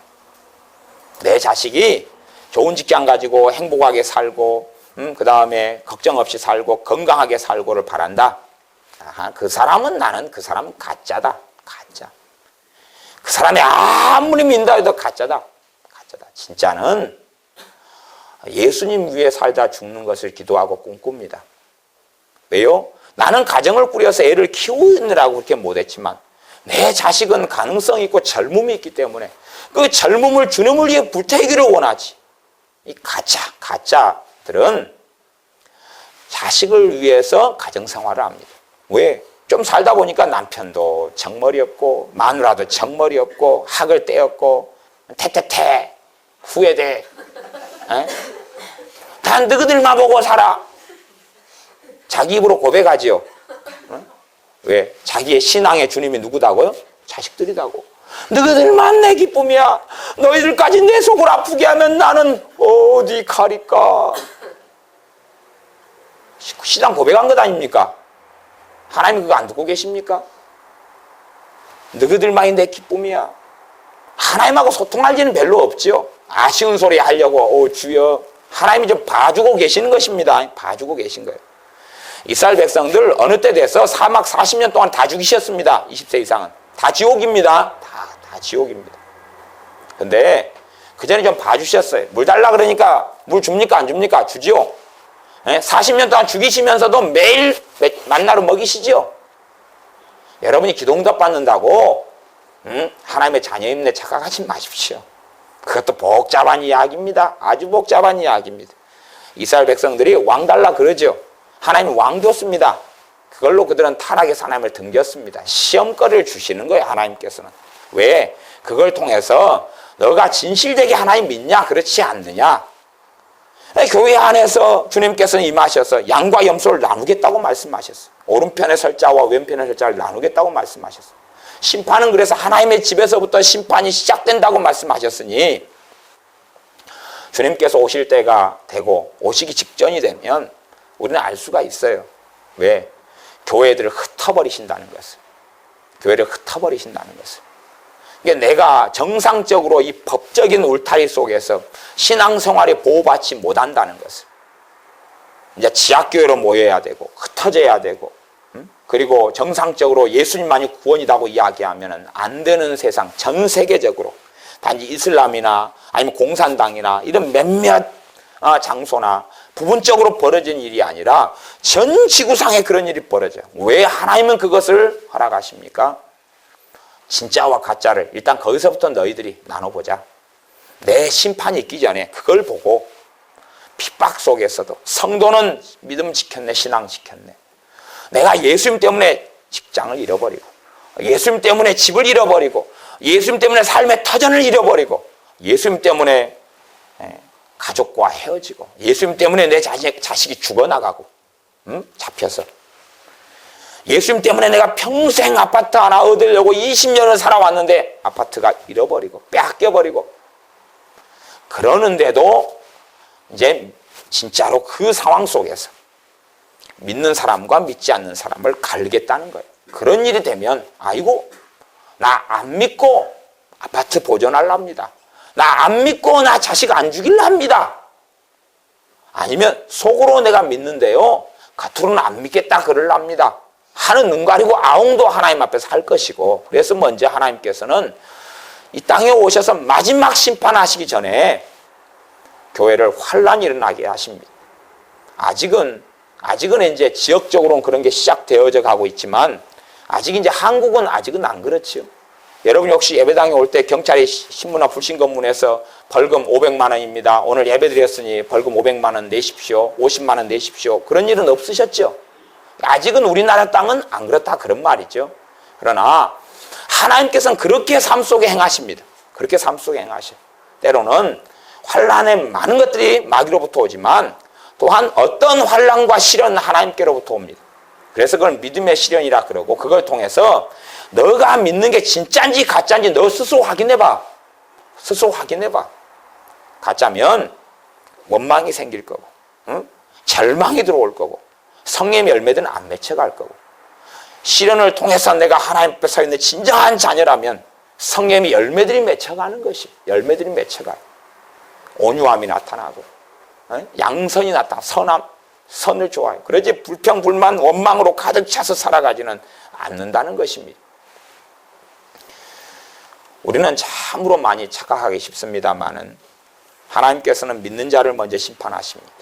내 자식이 좋은 직장 가지고 행복하게 살고 그 다음에 걱정 없이 살고 건강하게 살고를 바란다. 그 사람은 나는 그 사람은 가짜다. 가짜. 그 사람이 아무리 믿는다 해도 가짜다. 진짜는 예수님 위해 살다 죽는 것을 기도하고 꿈꿉니다. 왜요? 나는 가정을 꾸려서 애를 키우느라고 그렇게 못했지만 내 자식은 가능성이 있고 젊음이 있기 때문에 그 젊음을 주님을 위해 불태우기를 원하지. 이 가짜들은 자식을 위해서 가정생활을 합니다. 왜? 좀 살다 보니까 남편도 정머리 없고 마누라도 정머리 없고 학을 떼었고 태태태 후회돼. 다 너희들만 보고 살아. 자기 입으로 고백하지요. 왜? 자기의 신앙의 주님이 누구다고요? 자식들이다고. 너희들만 내 기쁨이야. 너희들까지 내 속을 아프게 하면 나는 어디 가리까. 신앙 고백한 것 아닙니까? 하나님 그거 안 듣고 계십니까? 너희들만이 내 기쁨이야. 하나님하고 소통할 일은 별로 없죠. 아쉬운 소리 하려고 주여. 하나님이 좀 봐주고 계시는 것입니다. 봐주고 계신 거예요. 이스라엘 백성들 어느 때 돼서 사막 40년 동안 다 죽이셨습니다. 20세 이상은. 다 지옥입니다. 다 지옥입니다. 근데 그 전에 좀 봐주셨어요. 물 달라 그러니까 물 줍니까 안 줍니까? 주지요. 40년 동안 죽이시면서도 매일 만나로 먹이시죠? 여러분이 기도응답 받는다고 하나님의 자녀임내 착각하지 마십시오. 그것도 복잡한 이야기입니다. 아주 복잡한 이야기입니다. 이스라엘 백성들이 왕 달라 그러죠. 하나님 왕 줬습니다. 그걸로 그들은 타락해서 하나님을 등졌습니다. 시험거리를 주시는 거예요, 하나님께서는. 왜? 그걸 통해서 너가 진실되게 하나님 믿냐? 그렇지 않느냐? 교회 안에서 주님께서는 임하셔서 양과 염소를 나누겠다고 말씀하셨어요. 오른편에 설 자와 왼편에 설 자를 나누겠다고 말씀하셨어요. 심판은 그래서 하나님의 집에서부터 심판이 시작된다고 말씀하셨으니 주님께서 오실 때가 되고 오시기 직전이 되면 우리는 알 수가 있어요. 왜? 교회들을 흩어버리신다는 것을. 교회를 흩어버리신다는 것을. 이게 내가 정상적으로 이 법적인 울타리 속에서 신앙생활에 보호받지 못한다는 것을. 이제 지하교회로 모여야 되고 흩어져야 되고 그리고 정상적으로 예수님만이 구원이라고 이야기하면 안 되는 세상, 전 세계적으로 단지 이슬람이나 아니면 공산당이나 이런 몇몇 장소나 부분적으로 벌어진 일이 아니라 전 지구상에 그런 일이 벌어져요. 왜 하나님은 그것을 허락하십니까? 진짜와 가짜를 일단 거기서부터 너희들이 나눠보자. 내 심판이 있기 전에 그걸 보고 핍박 속에서도 성도는 믿음 지켰네, 신앙 지켰네. 내가 예수님 때문에 직장을 잃어버리고 예수님 때문에 집을 잃어버리고 예수님 때문에 삶의 터전을 잃어버리고 예수님 때문에 가족과 헤어지고 예수님 때문에 내 자식이 죽어나가고 잡혀서 예수님 때문에 내가 평생 아파트 하나 얻으려고 20년을 살아왔는데 아파트가 잃어버리고 뺏겨버리고 그러는데도 이제 진짜로 그 상황 속에서 믿는 사람과 믿지 않는 사람을 갈겠다는 거예요. 그런 일이 되면 아이고 나 안 믿고 아파트 보존하랍니다. 나 안 믿고 나 자식 안 죽일랍니다. 아니면 속으로 내가 믿는데요 겉으로는 안 믿겠다 그럴랍니다. 하는 눈 가리고 아웅도 하나님 앞에서 할 것이고 그래서 먼저 하나님께서는 이 땅에 오셔서 마지막 심판하시기 전에 교회를 환란이 일어나게 하십니다. 아직은 이제 지역적으로는 그런 게 시작되어져 가고 있지만 아직 이제 한국은 아직은 안 그렇지요. 여러분 혹시 예배당에 올 때 경찰이 신문이나 불신검문에서 벌금 500만 원입니다. 오늘 예배 드렸으니 벌금 500만 원 내십시오. 50만 원 내십시오. 그런 일은 없으셨죠? 아직은 우리나라 땅은 안 그렇다 그런 말이죠. 그러나 하나님께서는 그렇게 삶 속에 행하십니다. 그렇게 삶 속에 행하셔요. 때로는 환란의 많은 것들이 마귀로부터 오지만 또한 어떤 환란과 시련은 하나님께로부터 옵니다. 그래서 그걸 믿음의 시련이라 그러고 그걸 통해서 너가 믿는 게 진짜인지 가짜인지 너 스스로 확인해봐. 스스로 확인해봐. 가짜면 원망이 생길 거고 절망이 들어올 거고 성령의 열매들은 안 맺혀갈 거고 시련을 통해서 내가 하나님 앞에 서 있는 진정한 자녀라면 성령의 열매들이 맺혀가는 것이 열매들이 맺혀가요. 온유함이 나타나고 양선이 나타나 선함, 선을 좋아해요. 그러지 불평, 불만, 원망으로 가득 차서 살아가지는 않는다는 것입니다. 우리는 참으로 많이 착각하기 쉽습니다만은 하나님께서는 믿는 자를 먼저 심판하십니다.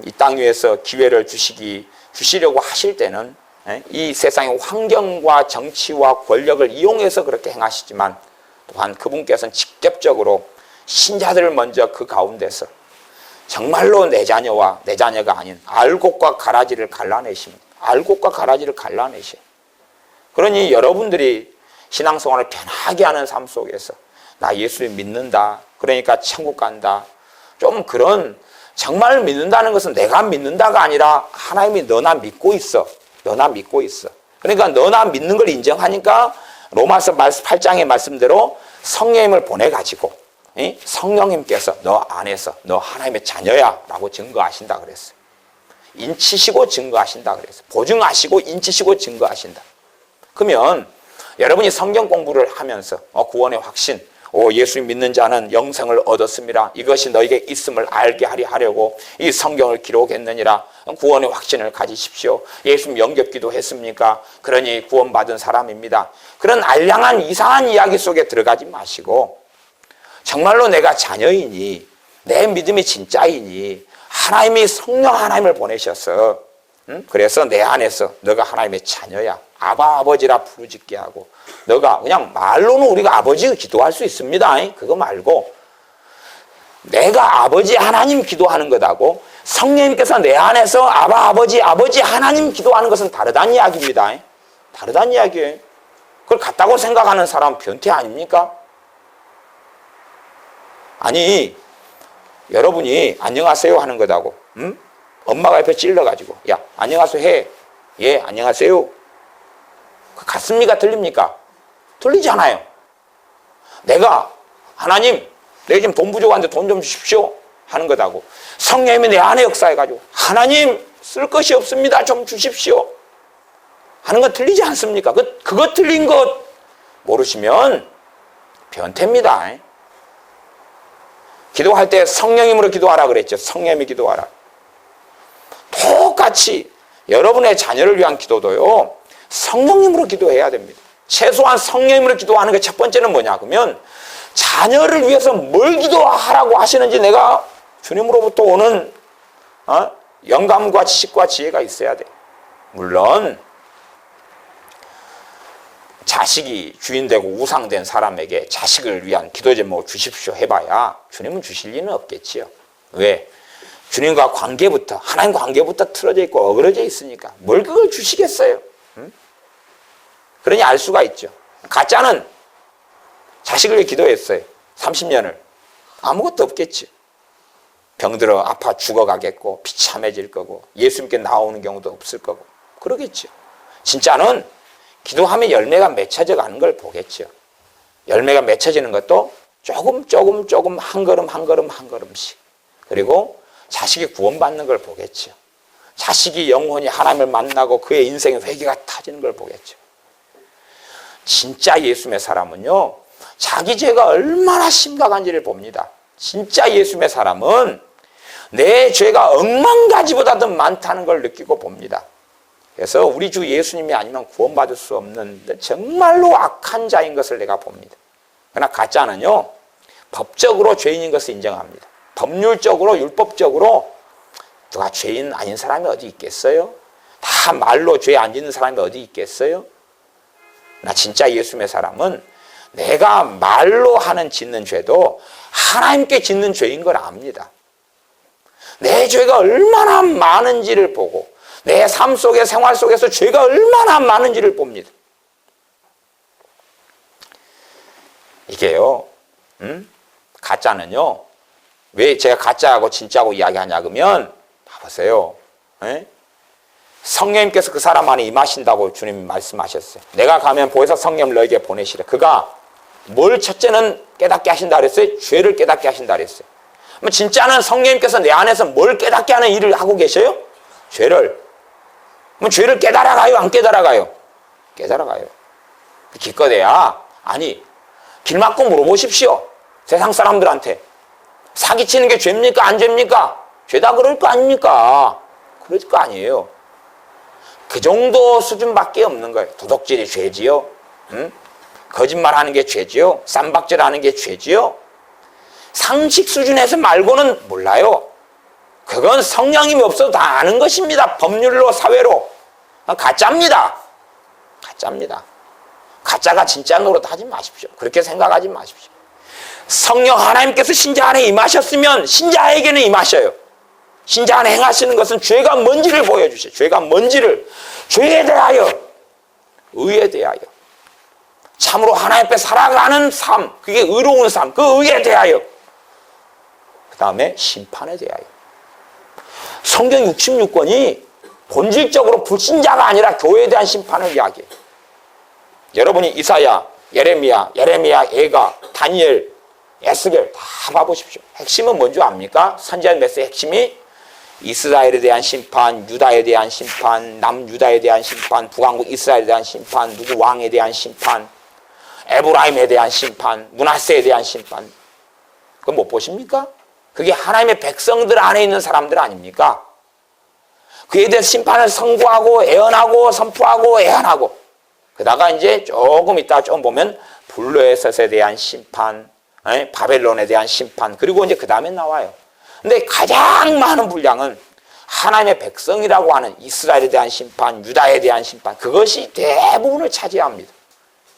이 땅 위에서 기회를 주시려고 하실 때는 이 세상의 환경과 정치와 권력을 이용해서 그렇게 행하시지만 또한 그분께서는 직접적으로 신자들을 먼저 그 가운데서 정말로 내 자녀와 내 자녀가 아닌 알곡과 가라지를 갈라내십니다. 알곡과 가라지를 갈라내셔요. 그러니 여러분들이 신앙생활을 편하게 하는 삶 속에서 나 예수를 믿는다. 그러니까 천국 간다. 좀 그런 정말 믿는다는 것은 내가 믿는다가 아니라 하나님이 너나 믿고 있어. 너나 믿고 있어. 그러니까 너나 믿는 걸 인정하니까 로마서 8장의 말씀대로 성령님을 보내가지고 성령님께서 너 안에서 너 하나님의 자녀야 라고 증거하신다 그랬어요. 인치시고 증거하신다 그랬어요. 보증하시고 인치시고 증거하신다. 그러면 여러분이 성경 공부를 하면서 구원의 확신, 예수님 믿는 자는 영생을 얻었습니다. 이것이 너에게 있음을 알게 하려고 이 성경을 기록했느니라. 구원의 확신을 가지십시오. 예수님 영접기도 했습니까? 그러니 구원받은 사람입니다. 그런 알량한 이상한 이야기 속에 들어가지 마시고 정말로 내가 자녀이니 내 믿음이 진짜이니 하나님이 성령 하나님을 보내셔서 응? 그래서 내 안에서 너가 하나님의 자녀야. 아바 아버지라 부르짖게 하고 너가 그냥 말로는 우리가 아버지 기도할 수 있습니다. 그거 말고 내가 아버지 하나님 기도하는 것하고 성령님께서 내 안에서 아바 아버지 하나님 기도하는 것은 다르다는 이야기입니다. 다르다는 이야기예요. 그걸 같다고 생각하는 사람 변태 아닙니까? 아니 여러분이 안녕하세요 하는 것하고 엄마가 옆에 찔러가지고 야 안녕하세요 해. 예 안녕하세요. 같습니까? 틀립니까? 틀리잖아요. 내가 하나님 내가 지금 돈 부족한데 돈 좀 주십시오 하는 것하고 성령님이 내 안에 역사해가지고 하나님 쓸 것이 없습니다 좀 주십시오 하는 건 틀리지 않습니까? 그거 틀린 것 모르시면 변태입니다. 기도할 때 성령님으로 기도하라 그랬죠. 성령님이 기도하라. 똑같이 여러분의 자녀를 위한 기도도요 성령님으로 기도해야 됩니다. 최소한 성령님으로 기도하는 게 첫 번째는 뭐냐 그러면 자녀를 위해서 뭘 기도하라고 하시는지 내가 주님으로부터 오는 영감과 지식과 지혜가 있어야 돼. 물론 자식이 주인되고 우상된 사람에게 자식을 위한 기도 제목을 주십시오 해봐야 주님은 주실 리는 없겠지요. 왜? 주님과 관계부터 하나님 관계부터 틀어져 있고 어그러져 있으니까 뭘 그걸 주시겠어요? 그러니 알 수가 있죠. 가짜는 자식을 위해 기도했어요. 30년을. 아무것도 없겠지. 병들어 아파 죽어가겠고 비참해질 거고 예수님께 나오는 경우도 없을 거고 그러겠죠. 진짜는 기도하면 열매가 맺혀져 가는 걸 보겠죠. 열매가 맺혀지는 것도 조금 한 걸음씩 그리고 자식이 구원받는 걸 보겠죠. 자식이 영혼이 하나님을 만나고 그의 인생의 회개가 타지는 걸 보겠죠. 진짜 예수님의 사람은요 자기 죄가 얼마나 심각한지를 봅니다. 진짜 예수님의 사람은 내 죄가 억만가지보다 더 많다는 걸 느끼고 봅니다. 그래서 우리 주 예수님이 아니면 구원받을 수 없는 정말로 악한 자인 것을 내가 봅니다. 그러나 가짜는요 법적으로 죄인인 것을 인정합니다. 법률적으로 율법적으로 누가 죄인 아닌 사람이 어디 있겠어요? 다 말로 죄 안 짓는 사람이 어디 있겠어요? 나 진짜 예수님의 사람은 내가 말로 하는 짓는 죄도 하나님께 짓는 죄인 걸 압니다. 내 죄가 얼마나 많은지를 보고 내 삶 속에 생활 속에서 죄가 얼마나 많은지를 봅니다. 이게요 가짜는요 왜 제가 가짜하고 진짜하고 이야기하냐 그러면 봐보세요. 성령님께서 그 사람 안에 임하신다고 주님이 말씀하셨어요. 내가 가면 보혜사 성령을 너에게 보내시라. 그가 뭘 첫째는 깨닫게 하신다 그랬어요? 죄를 깨닫게 하신다 그랬어요. 그럼 진짜는 성령님께서 내 안에서 뭘 깨닫게 하는 일을 하고 계셔요? 죄를. 그럼 죄를 깨달아가요? 안 깨달아가요? 깨달아가요. 기껏해야 아니 길 막고 물어보십시오. 세상 사람들한테. 사기치는 게 죄입니까? 안 죄입니까? 죄다 그럴 거 아닙니까? 그럴 거 아니에요. 그 정도 수준밖에 없는 거예요. 도둑질이 죄지요. 거짓말하는 게 죄지요. 쌈박질하는 게 죄지요. 상식 수준에서 말고는 몰라요. 그건 성령님이 없어도 다 아는 것입니다. 법률로 사회로. 가짜입니다. 가짜입니다. 가짜가 진짜 노릇 하지 마십시오. 그렇게 생각하지 마십시오. 성령 하나님께서 신자 안에 임하셨으면 신자에게는 임하셔요. 신자 안에 행하시는 것은 죄가 뭔지를 보여주셔요. 죄가 뭔지를. 죄에 대하여, 의에 대하여. 참으로 하나님 앞에 살아가는 삶, 그게 의로운 삶, 그 의에 대하여. 그 다음에 심판에 대하여. 성경 66권이 본질적으로 불신자가 아니라 교회에 대한 심판을 이야기해요. 여러분이 이사야, 예레미야, 예가, 다니엘, 에스겔 다 봐보십시오. 핵심은 뭔지 압니까? 선지자 메시지의 핵심이 이스라엘에 대한 심판, 유다에 대한 심판, 남유다에 대한 심판, 북왕국 이스라엘에 대한 심판, 누구 왕에 대한 심판, 에브라임에 대한 심판, 므낫세에 대한 심판. 그거 못 보십니까? 그게 하나님의 백성들 안에 있는 사람들 아닙니까? 그에 대한 심판을 선고하고 애언하고 선포하고 애언하고 그러다가 이제 조금 있다가 좀 보면 블레셋에 대한 심판, 바벨론에 대한 심판 그리고 이제 그 다음에 나와요. 근데 가장 많은 분량은 하나님의 백성이라고 하는 이스라엘에 대한 심판, 유다에 대한 심판, 그것이 대부분을 차지합니다.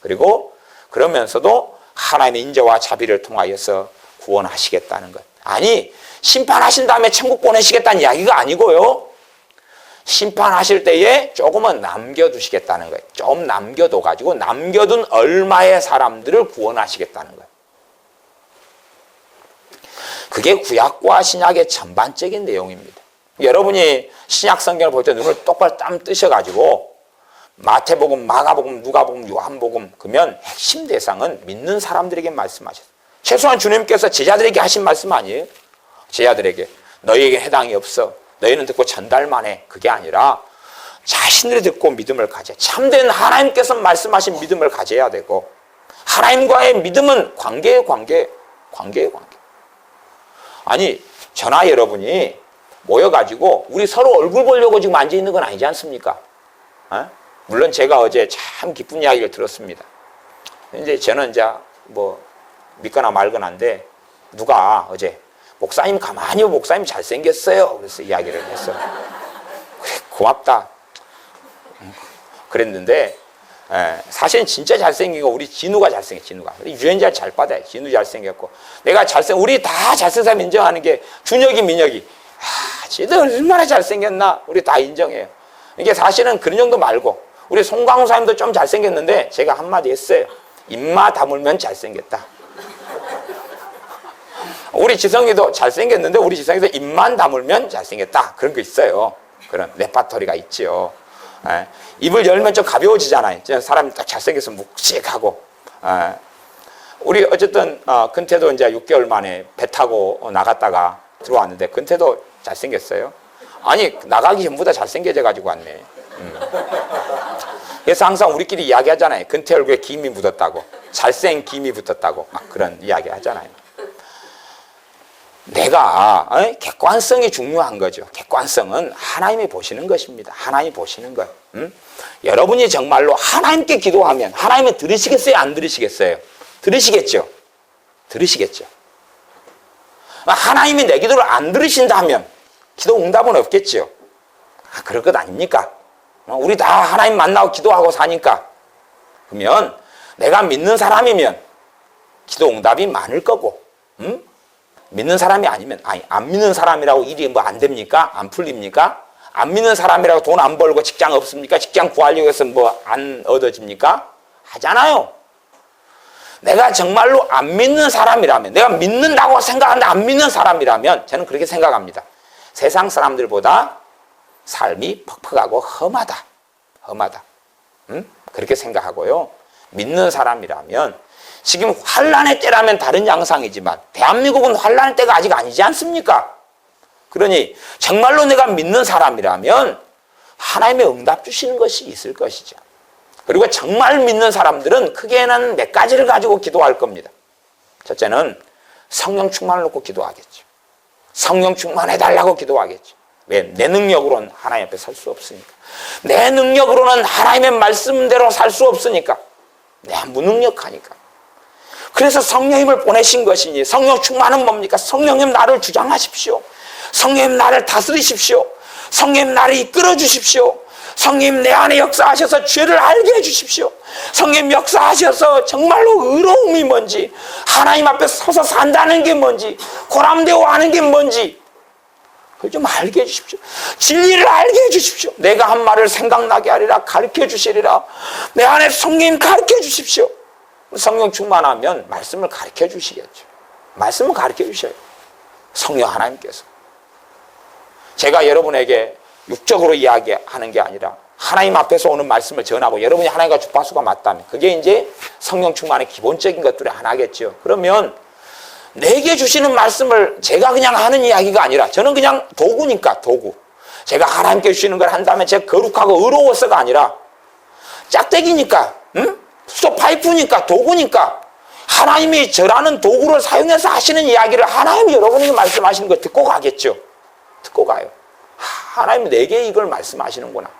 그리고 그러면서도 하나님의 인자와 자비를 통하여서 구원하시겠다는 것. 아니, 심판하신 다음에 천국 보내시겠다는 이야기가 아니고요. 심판하실 때에 조금은 남겨두시겠다는 거예요. 좀 남겨둬가지고 남겨둔 얼마의 사람들을 구원하시겠다는 거예요. 그게 구약과 신약의 전반적인 내용입니다. 여러분이 신약 성경을 볼 때 눈을 똑바로 땀 뜨셔가지고 마태복음, 마가복음, 누가복음, 요한복음 그러면 핵심 대상은 믿는 사람들에게 말씀하셨어요. 최소한 주님께서 제자들에게 하신 말씀 아니에요? 제자들에게 너희에게 해당이 없어. 너희는 듣고 전달만 해. 그게 아니라 자신들이 듣고 믿음을 가져. 참된 하나님께서 말씀하신 믿음을 가져야 되고 하나님과의 믿음은 관계예요. 관계예요. 관계. 아니 저나 여러분이 모여가지고 우리 서로 얼굴 보려고 지금 앉아있는 건 아니지 않습니까? 물론 제가 어제 참 기쁜 이야기를 들었습니다. 이제 저는 이제 뭐 믿거나 말거나인데 누가 어제 목사님 가만히 목사님 잘생겼어요. 그래서 이야기를 했어. 그래, 고맙다. 그랬는데 사실은 진짜 잘생긴 거 우리 진우가 잘생겨. 진우가 유연자 잘 받아요. 진우 잘생겼고 내가 우리 다 잘생긴 사람 인정하는 게 준혁이 민혁이 쟤들 얼마나 잘생겼나 우리 다 인정해요. 이게 사실은 그런 정도 말고 우리 송강호 사님도 좀 잘생겼는데 제가 한마디 했어요. 입마 다물면 잘생겼다. 우리 지성이도 잘생겼는데 우리 지성이도 입만 다물면 잘생겼다. 그런 거 있어요. 그런 레파토리가 있죠. 입을 열면 좀 가벼워지잖아요. 사람이 딱 잘생겨서 묵직하고. 우리 어쨌든 근태도 이제 6개월 만에 배 타고 나갔다가 들어왔는데 근태도 잘생겼어요. 아니 나가기 전보다 잘생겨져 가지고 왔네. 그래서 항상 우리끼리 이야기하잖아요. 근태 얼굴에 김이 묻었다고. 잘생김이 붙었다고. 막 그런 이야기 하잖아요. 내가 객관성이 중요한 거죠. 객관성은 하나님이 보시는 것입니다. 하나님이 보시는 것. 여러분이 정말로 하나님께 기도하면 하나님은 들으시겠어요? 안 들으시겠어요? 들으시겠죠? 들으시겠죠? 하나님이 내 기도를 안 들으신다면 기도 응답은 없겠죠? 그럴 것 아닙니까? 우리 다 하나님 만나고 기도하고 사니까. 그러면 내가 믿는 사람이면 기도 응답이 많을 거고, 믿는 사람이 아니면, 안 믿는 사람이라고 일이 뭐 안 됩니까? 안 풀립니까? 안 믿는 사람이라고 돈 안 벌고 직장 없습니까? 직장 구하려고 해서 뭐 안 얻어집니까? 하잖아요. 내가 정말로 안 믿는 사람이라면, 내가 믿는다고 생각하는데 안 믿는 사람이라면, 저는 그렇게 생각합니다. 세상 사람들보다 삶이 퍽퍽하고 험하다. 험하다. 그렇게 생각하고요. 믿는 사람이라면, 지금 환란의 때라면 다른 양상이지만 대한민국은 환란의 때가 아직 아니지 않습니까? 그러니 정말로 내가 믿는 사람이라면 하나님의 응답 주시는 것이 있을 것이죠. 그리고 정말 믿는 사람들은 크게는 몇 가지를 가지고 기도할 겁니다. 첫째는 성령 충만을 놓고 기도하겠죠. 성령 충만해달라고 기도하겠죠. 왜? 내 능력으로는 하나님 앞에 설 수 없으니까. 내 능력으로는 하나님의 말씀대로 살 수 없으니까. 내가 무능력하니까. 그래서 성령님을 보내신 것이니 성령 충만은 뭡니까? 성령님 나를 주장하십시오. 성령님 나를 다스리십시오. 성령님 나를 이끌어 주십시오. 성령님 내 안에 역사하셔서 죄를 알게 해주십시오. 성령님 역사하셔서 정말로 의로움이 뭔지, 하나님 앞에 서서 산다는 게 뭔지, 고람되어 하는 게 뭔지 그걸 좀 알게 해주십시오. 진리를 알게 해주십시오. 내가 한 말을 생각나게 하리라 가르쳐 주시리라. 내 안에 성령님 가르쳐 주십시오. 성령 충만하면 말씀을 가르쳐 주시겠죠. 말씀을 가르쳐 주셔요. 성령 하나님께서. 제가 여러분에게 육적으로 이야기하는 게 아니라 하나님 앞에서 오는 말씀을 전하고 여러분이 하나님과 주파수가 맞다면 그게 이제 성령 충만의 기본적인 것들의 하나겠죠. 그러면 내게 주시는 말씀을 제가 그냥 하는 이야기가 아니라 저는 그냥 도구니까 도구. 제가 하나님께 주시는 걸 한다면 제가 거룩하고 의로워서가 아니라 짝대기니까 파이프니까 도구니까 하나님이 저라는 도구를 사용해서 하시는 이야기를 하나님이 여러분에게 말씀하시는 걸 듣고 가겠죠. 듣고 가요. 하나님이 내게 이걸 말씀하시는구나.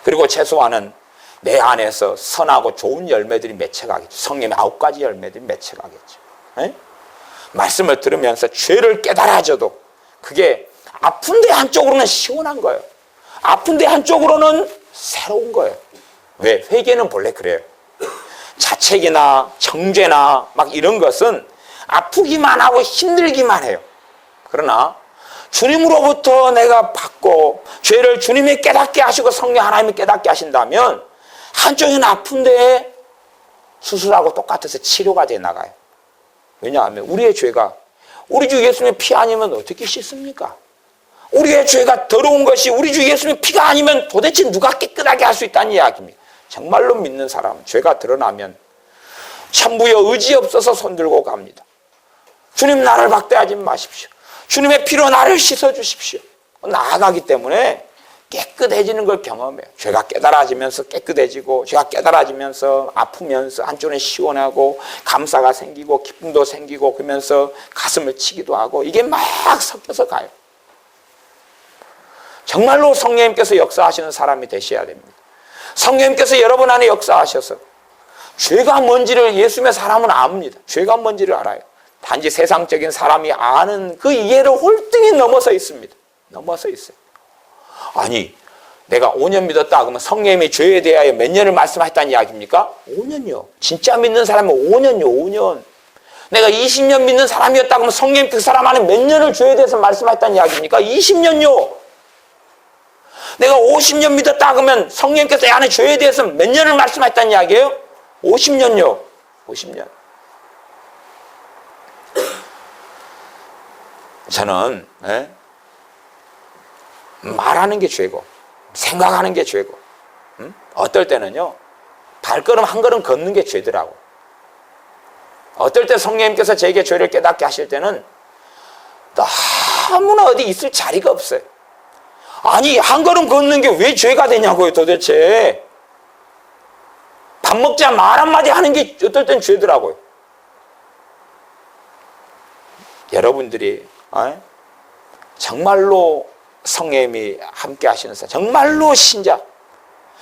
그리고 최소한은 내 안에서 선하고 좋은 열매들이 맺혀가겠죠. 성령의 9가지 열매들이 맺혀가겠죠. 에? 말씀을 들으면서 죄를 깨달아져도 그게 아픈데 한쪽으로는 시원한 거예요. 아픈데 한쪽으로는 새로운 거예요. 왜? 회개는 본래 그래요. 자책이나 정죄나 막 이런 것은 아프기만 하고 힘들기만 해요. 그러나 주님으로부터 내가 받고 죄를 주님이 깨닫게 하시고 성령 하나님이 깨닫게 하신다면 한쪽은 아픈데 수술하고 똑같아서 치료가 돼 나가요. 왜냐하면 우리의 죄가 우리 주 예수님의 피 아니면 어떻게 씻습니까? 우리의 죄가 더러운 것이 우리 주 예수님의 피가 아니면 도대체 누가 깨끗하게 할 수 있다는 이야기입니다. 정말로 믿는 사람은 죄가 드러나면 천부여 의지 없어서 손들고 갑니다. 주님 나를 박대하지 마십시오. 주님의 피로 나를 씻어주십시오. 나아가기 때문에 깨끗해지는 걸 경험해요. 죄가 깨달아지면서 깨끗해지고 죄가 깨달아지면서 아프면서 한쪽은 시원하고 감사가 생기고 기쁨도 생기고 그러면서 가슴을 치기도 하고 이게 막 섞여서 가요. 정말로 성령님께서 역사하시는 사람이 되셔야 됩니다. 성령님께서 여러분 안에 역사하셔서 죄가 뭔지를 예수님의 사람은 압니다. 죄가 뭔지를 알아요. 단지 세상적인 사람이 아는 그 이해를 홀등히 넘어서 있습니다. 넘어서 있어요. 아니 내가 5년 믿었다 그러면 성령님이 죄에 대하여 몇 년을 말씀하셨다는 이야기입니까? 5년요. 진짜 믿는 사람은 5년요. 5년. 내가 20년 믿는 사람이었다 그러면 성령님 그 사람 안에 몇 년을 죄에 대해서 말씀하셨다는 이야기입니까? 20년요. 내가 50년 믿었다 그러면 성령님께서 내 안에 죄에 대해서 몇 년을 말씀하셨다는 이야기예요? 50년요. 50년. 저는 말하는 게 죄고 생각하는 게 죄고 어떨 때는요 발걸음 한 걸음 걷는 게 죄더라고. 어떨 때 성령님께서 제게 죄를 깨닫게 하실 때는 너무나 어디 있을 자리가 없어요. 아니 한 걸음 걷는 게 왜 죄가 되냐고요 도대체. 밥 먹자 말 한마디 하는 게 어떨 땐 죄더라고요. 여러분들이 정말로 성령님이 함께 하시는 사람, 정말로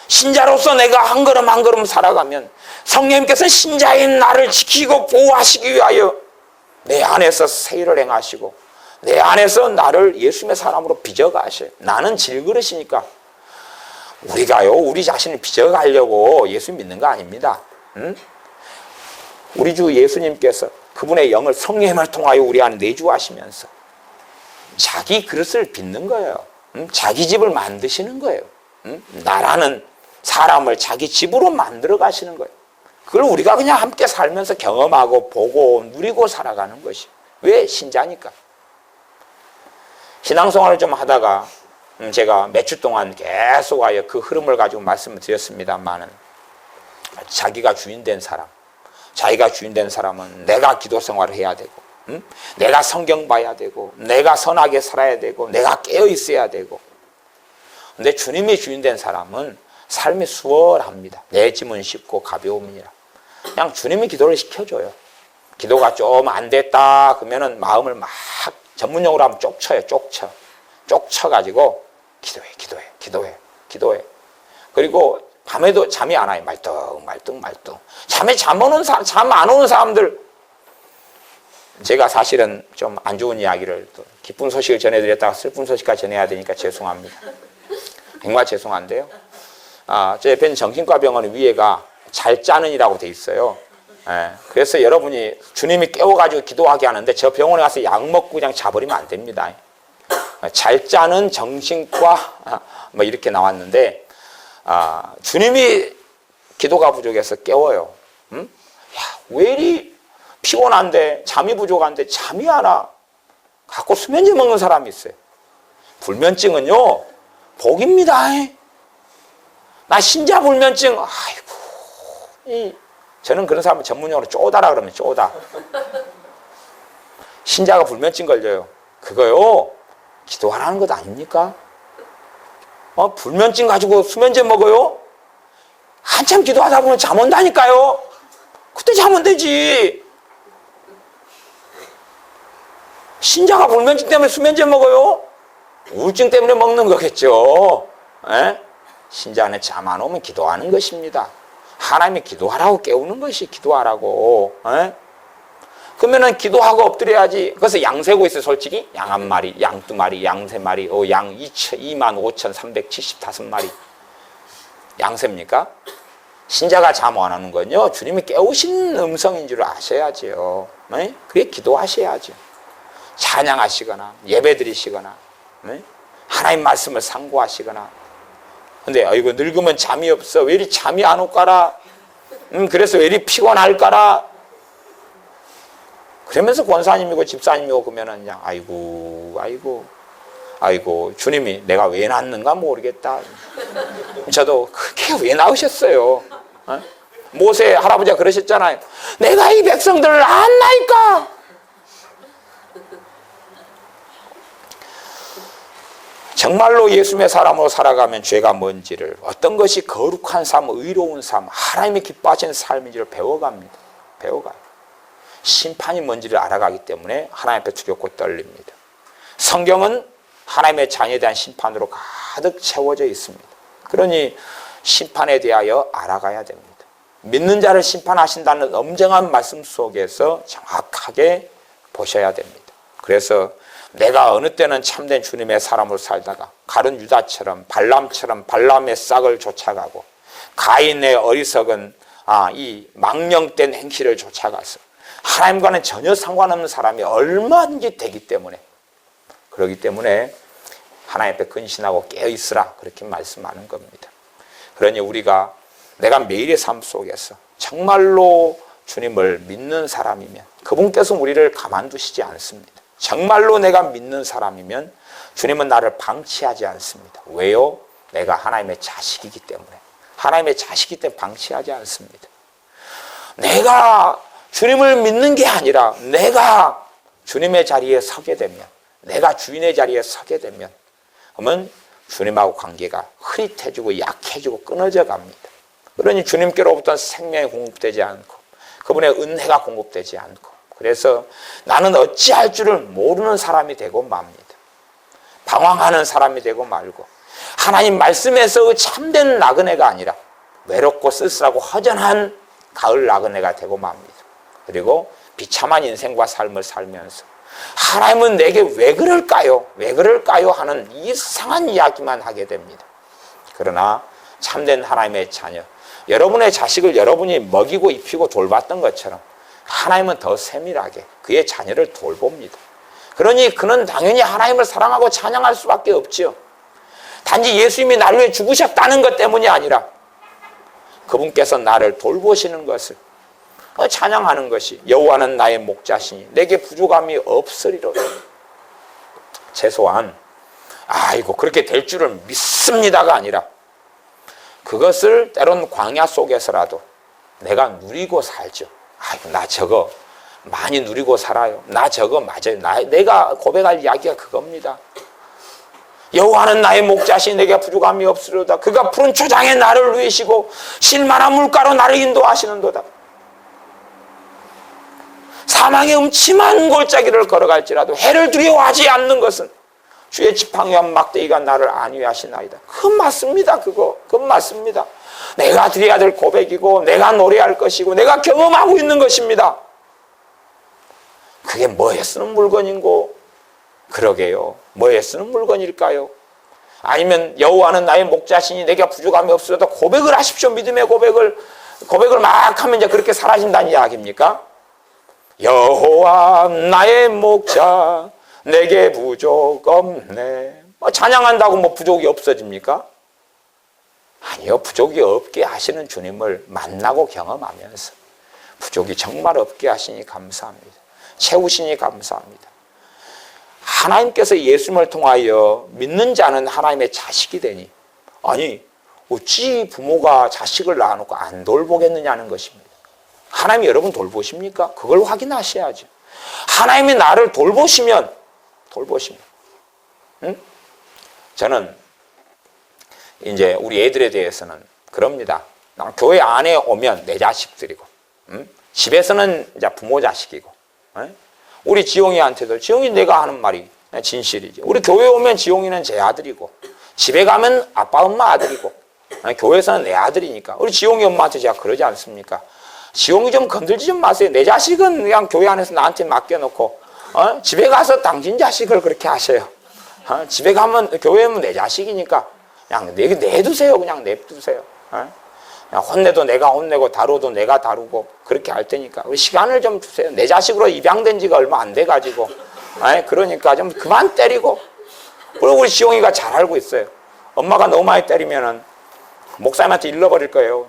신자로서 내가 한 걸음 한 걸음 살아가면 성령님께서 신자인 나를 지키고 보호하시기 위하여 내 안에서 세일을 행하시고 내 안에서 나를 예수님의 사람으로 빚어가셔요. 나는 질그릇이니까 우리가요 우리 자신을 빚어가려고 예수 믿는 거 아닙니다. 응? 우리 주 예수님께서 그분의 영을 성령님을 통하여 우리 안에 내주하시면서 자기 그릇을 빚는 거예요. 자기 집을 만드시는 거예요. 나라는 사람을 자기 집으로 만들어 가시는 거예요. 그걸 우리가 그냥 함께 살면서 경험하고 보고 누리고 살아가는 것이. 왜? 신자니까. 신앙생활을 좀 하다가 제가 몇 주 동안 계속 하여 그 흐름을 가지고 말씀을 드렸습니다만은 자기가 주인 된 사람, 자기가 주인 된 사람은 내가 기도 생활을 해야 되고 내가 성경 봐야 되고 내가 선하게 살아야 되고 내가 깨어 있어야 되고. 근데 주님이 주인 된 사람은 삶이 수월합니다. 내 짐은 쉽고 가벼움이니라. 그냥 주님이 기도를 시켜줘요. 기도가 좀 안 됐다 그러면은 마음을 막 전문용어로 하면 쪽쳐요. 쪽쳐가지고 기도해. 그리고 밤에도 잠이 안 와요. 말똥. 잠 안 오는 사람들. 제가 사실은 좀 안 좋은 이야기를 또 기쁜 소식을 전해드렸다가 슬픈 소식까지 전해야 되니까 죄송합니다. 정말 죄송한데요. 제 옆에 정신과 병원 위에가 잘 짜는이라고 돼 있어요. 그래서 여러분이 주님이 깨워가지고 기도하게 하는데 저 병원에 가서 약 먹고 그냥 자버리면 안 됩니다. 잘 짜는 정신과 뭐 이렇게 나왔는데 주님이 기도가 부족해서 깨워요. 왜 이리 피곤한데 잠이 부족한데 잠이 안 와. 갖고 수면제 먹는 사람이 있어요. 불면증은요 복입니다. 나 신자 불면증. 저는 그런 사람을 전문용어로 쪼다라 그러면 쪼다. 신자가 불면증 걸려요. 그거요 기도하라는 것 아닙니까? 불면증 가지고 수면제 먹어요? 한참 기도하다 보면 잠 온다니까요. 그때 자면 되지. 신자가 불면증 때문에 수면제 먹어요? 우울증 때문에 먹는 거겠죠. 신자는 잠 안 오면 기도하는 것입니다. 하나님이 기도하라고 깨우는 것이 기도하라고. 그러면은 기도하고 엎드려야지. 그래서 양 세고 있어요, 솔직히. 양 한 마리, 양 두 마리, 양 세 마리, 양 25,375마리. 양 셉니까? 신자가 잠 안 하는 건요, 주님이 깨우신 음성인 줄 아셔야지요. 네? 그게 기도하셔야죠. 찬양하시거나, 예배 드리시거나, 네? 하나님 말씀을 상고하시거나. 근데, 이거 늙으면 잠이 없어. 왜 이리 잠이 안 올까라? 그래서 왜 이리 피곤할까라? 그러면서 권사님이고 집사님이고 그러면은 그냥, 아이고, 주님이 내가 왜 낳는가 모르겠다. 저도 그게 왜 낳으셨어요? 어? 모세 할아버지가 그러셨잖아요. 내가 이 백성들을 안 낳을까? 정말로 예수님의 사람으로 살아가면 죄가 뭔지를, 어떤 것이 거룩한 삶, 의로운 삶, 하나님이 기뻐하시는 삶인지를 배워갑니다. 배워가요. 심판이 뭔지를 알아가기 때문에 하나님 앞에 두렵고 떨립니다. 성경은 하나님의 자녀에 대한 심판으로 가득 채워져 있습니다. 그러니 심판에 대하여 알아가야 됩니다. 믿는 자를 심판하신다는 엄정한 말씀 속에서 정확하게 보셔야 됩니다. 그래서 내가 어느 때는 참된 주님의 사람으로 살다가 가룟 유다처럼 발람처럼 발람의 싹을 쫓아가고 가인의 어리석은 이 망령된 행실을 쫓아가서 하나님과는 전혀 상관없는 사람이 얼마든지 되기 때문에, 그렇기 때문에 하나님 앞에 근신하고 깨어있으라 그렇게 말씀하는 겁니다. 그러니 우리가 내가 매일의 삶 속에서 정말로 주님을 믿는 사람이면 그분께서 우리를 가만두시지 않습니다. 정말로 내가 믿는 사람이면 주님은 나를 방치하지 않습니다. 왜요? 내가 하나님의 자식이기 때문에. 하나님의 자식이기 때문에 방치하지 않습니다. 내가 주님을 믿는 게 아니라 내가 주님의 자리에 서게 되면, 내가 주인의 자리에 서게 되면, 그러면 주님하고 관계가 흐릿해지고 약해지고 끊어져 갑니다. 그러니 주님께로부터 생명이 공급되지 않고 그분의 은혜가 공급되지 않고, 그래서 나는 어찌할 줄을 모르는 사람이 되고 맙니다. 방황하는 사람이 되고 말고, 하나님 말씀에서 참된 나그네가 아니라 외롭고 쓸쓸하고 허전한 가을 나그네가 되고 맙니다. 그리고 비참한 인생과 삶을 살면서 하나님은 내게 왜 그럴까요? 왜 그럴까요? 하는 이상한 이야기만 하게 됩니다. 그러나 참된 하나님의 자녀, 여러분의 자식을 여러분이 먹이고 입히고 돌봤던 것처럼 하나님은 더 세밀하게 그의 자녀를 돌봅니다. 그러니 그는 당연히 하나님을 사랑하고 찬양할 수밖에 없지요. 단지 예수님이 나를 위해 죽으셨다는 것 때문이 아니라 그분께서 나를 돌보시는 것을 찬양하는 것이, 여호와는 나의 목자시니 내게 부족함이 없으리로다. 최소한 그렇게 될 줄을 믿습니다가 아니라 그것을 때론 광야 속에서라도 내가 누리고 살죠. 나 저거 많이 누리고 살아요. 나 저거 맞아요. 내가 고백할 이야기가 그겁니다. 여호와는 나의 목자시니 내게 부족함이 없으리로다. 그가 푸른 초장에 나를 누이시고 실만한 물가로 나를 인도하시는도다. 사망의 음침한 골짜기를 걸어갈지라도 해를 두려워하지 않는 것은 주의 지팡이와 막대기가 나를 안위하시나이다. 그건 맞습니다. 그건 맞습니다. 내가 드려야 될 고백이고 내가 노래할 것이고 내가 경험하고 있는 것입니다. 그게 뭐에 쓰는 물건인고? 그러게요. 뭐에 쓰는 물건일까요? 아니면 여호와는 나의 목자시니 내게 부족함이 없어도 고백을 하십시오. 믿음의 고백을 막 하면 이제 그렇게 사라진다는 이야기입니까? 여호와 나의 목자 내게 부족 없네. 찬양한다고 부족이 없어집니까? 아니요. 부족이 없게 하시는 주님을 만나고 경험하면서 부족이 정말 없게 하시니 감사합니다. 채우시니 감사합니다. 하나님께서 예수님을 통하여 믿는 자는 하나님의 자식이 되니, 어찌 부모가 자식을 낳아놓고 안 돌보겠느냐는 것입니다. 하나님이 여러분 돌보십니까? 그걸 확인하셔야죠. 하나님이 나를 돌보시면, 저는 이제 우리 애들에 대해서는 그럽니다. 교회 안에 오면 내 자식들이고, 집에서는 이제 부모 자식이고, 우리 지용이한테도, 지용이 내가 하는 말이 진실이지. 우리 교회 오면 지용이는 제 아들이고, 집에 가면 아빠 엄마 아들이고, 교회에서는 내 아들이니까 우리 지용이 엄마한테 제가 그러지 않습니까? 지용이 좀 건들지 좀 마세요. 내 자식은 그냥 교회 안에서 나한테 맡겨놓고 집에 가서 당신 자식을 그렇게 하세요. 집에 가면 교회면 내 자식이니까 그냥 내두세요. 그냥 내두세요. 그냥 혼내도 내가 혼내고 다루도 내가 다루고 그렇게 할 테니까 우리 시간을 좀 주세요. 내 자식으로 입양된 지가 얼마 안 돼가지고 그러니까 좀 그만 때리고. 그리고 우리 지용이가 잘 알고 있어요. 엄마가 너무 많이 때리면은 목사님한테 일러버릴 거예요.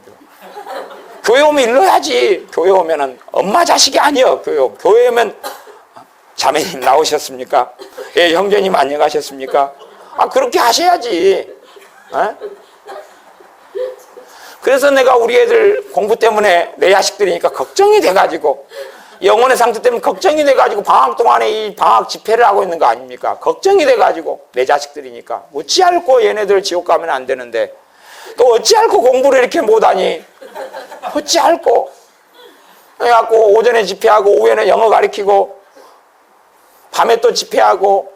교회 오면 일러야지. 교회 오면은 엄마 자식이 아니요. 교회 오면 자매님 나오셨습니까? 예, 형제님 안녕하셨습니까? 그렇게 하셔야지. 그래서 내가 우리 애들 공부 때문에 내 자식들이니까 걱정이 돼가지고 영혼의 상태 때문에 걱정이 돼가지고 방학 동안에 이 방학 집회를 하고 있는 거 아닙니까? 걱정이 돼가지고 내 자식들이니까 어찌할꼬 얘네들 지옥 가면 안 되는데 또 어찌할꼬 공부를 이렇게 못하니 어찌할꼬. 그래갖고 오전에 집회하고 오후에는 영어 가르치고 밤에 또 집회하고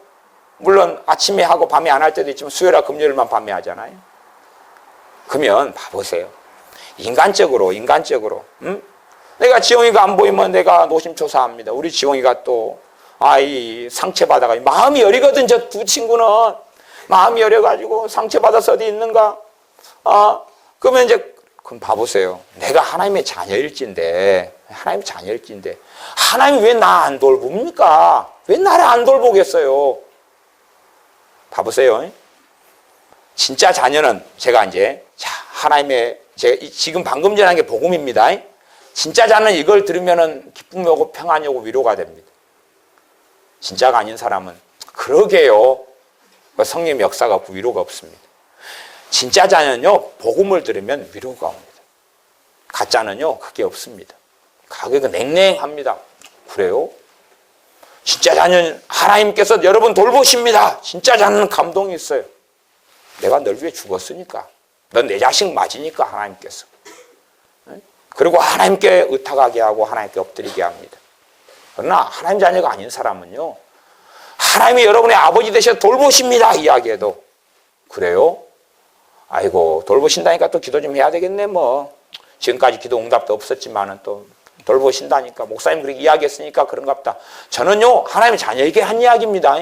물론 아침에 하고 밤에 안 할 때도 있지만 수요일과 금요일만 밤에 하잖아요. 그러면 봐보세요. 인간적으로 내가 지용이가 안 보이면 내가 노심초사합니다. 우리 지용이가 또 이 상처받아가 마음이 여리거든. 저 두 친구는 마음이 여려가지고 상처받아서 어디 있는가. 그러면 이제 그럼 봐보세요. 내가 하나님의 자녀일진데 하나님이 왜 나 안 돌봅니까? 왜 나를 안 돌보겠어요? 봐보세요. 진짜 자녀는 제가 이제 하나님의 지금 방금 전에 한 게 복음입니다. 진짜 자녀는 이걸 들으면은 기쁨이 오고 평안이 오고 위로가 됩니다. 진짜가 아닌 사람은 그러게요. 성령의 역사가 없고 위로가 없습니다. 진짜 자녀는요 복음을 들으면 위로가 옵니다. 가짜는요 그게 없습니다. 가격은 냉랭합니다. 그래요? 진짜 자녀는 하나님께서 여러분 돌보십니다. 진짜 자녀는 감동이 있어요. 내가 널 위해 죽었으니까. 넌 내 자식 맞으니까 하나님께서. 그리고 하나님께 의탁하게 하고 하나님께 엎드리게 합니다. 그러나 하나님 자녀가 아닌 사람은요. 하나님이 여러분의 아버지 되셔서 돌보십니다. 이야기해도. 그래요? 아이고 돌보신다니까 또 기도 좀 해야 되겠네 뭐. 지금까지 기도 응답도 없었지만은 또 돌보신다니까. 목사님 그렇게 이야기했으니까 그런가 보다. 저는요 하나님의 자녀에게 한 이야기입니다.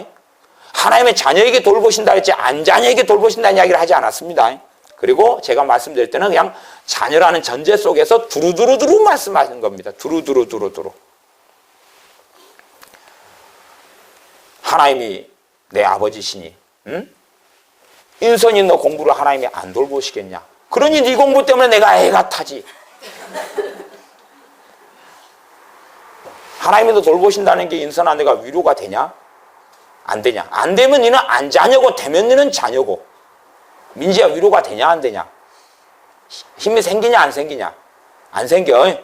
하나님의 자녀에게 돌보신다 했지 안 자녀에게 돌보신다는 이야기를 하지 않았습니다. 그리고 제가 말씀드릴 때는 그냥 자녀라는 전제 속에서 두루두루두루 말씀하시는 겁니다. 두루두루두루두루. 하나님이 내 아버지시니 인선이 너 공부를 하나님이 안 돌보시겠냐. 그러니 네 공부 때문에 내가 애가 타지. 하나님이 너 돌보신다는 게 인선아 내가 위로가 되냐? 안 되냐? 안 되면 너는 안 자녀고 되면 너는 자녀고. 민지야 위로가 되냐 안 되냐? 힘이 생기냐 안 생기냐? 안 생겨.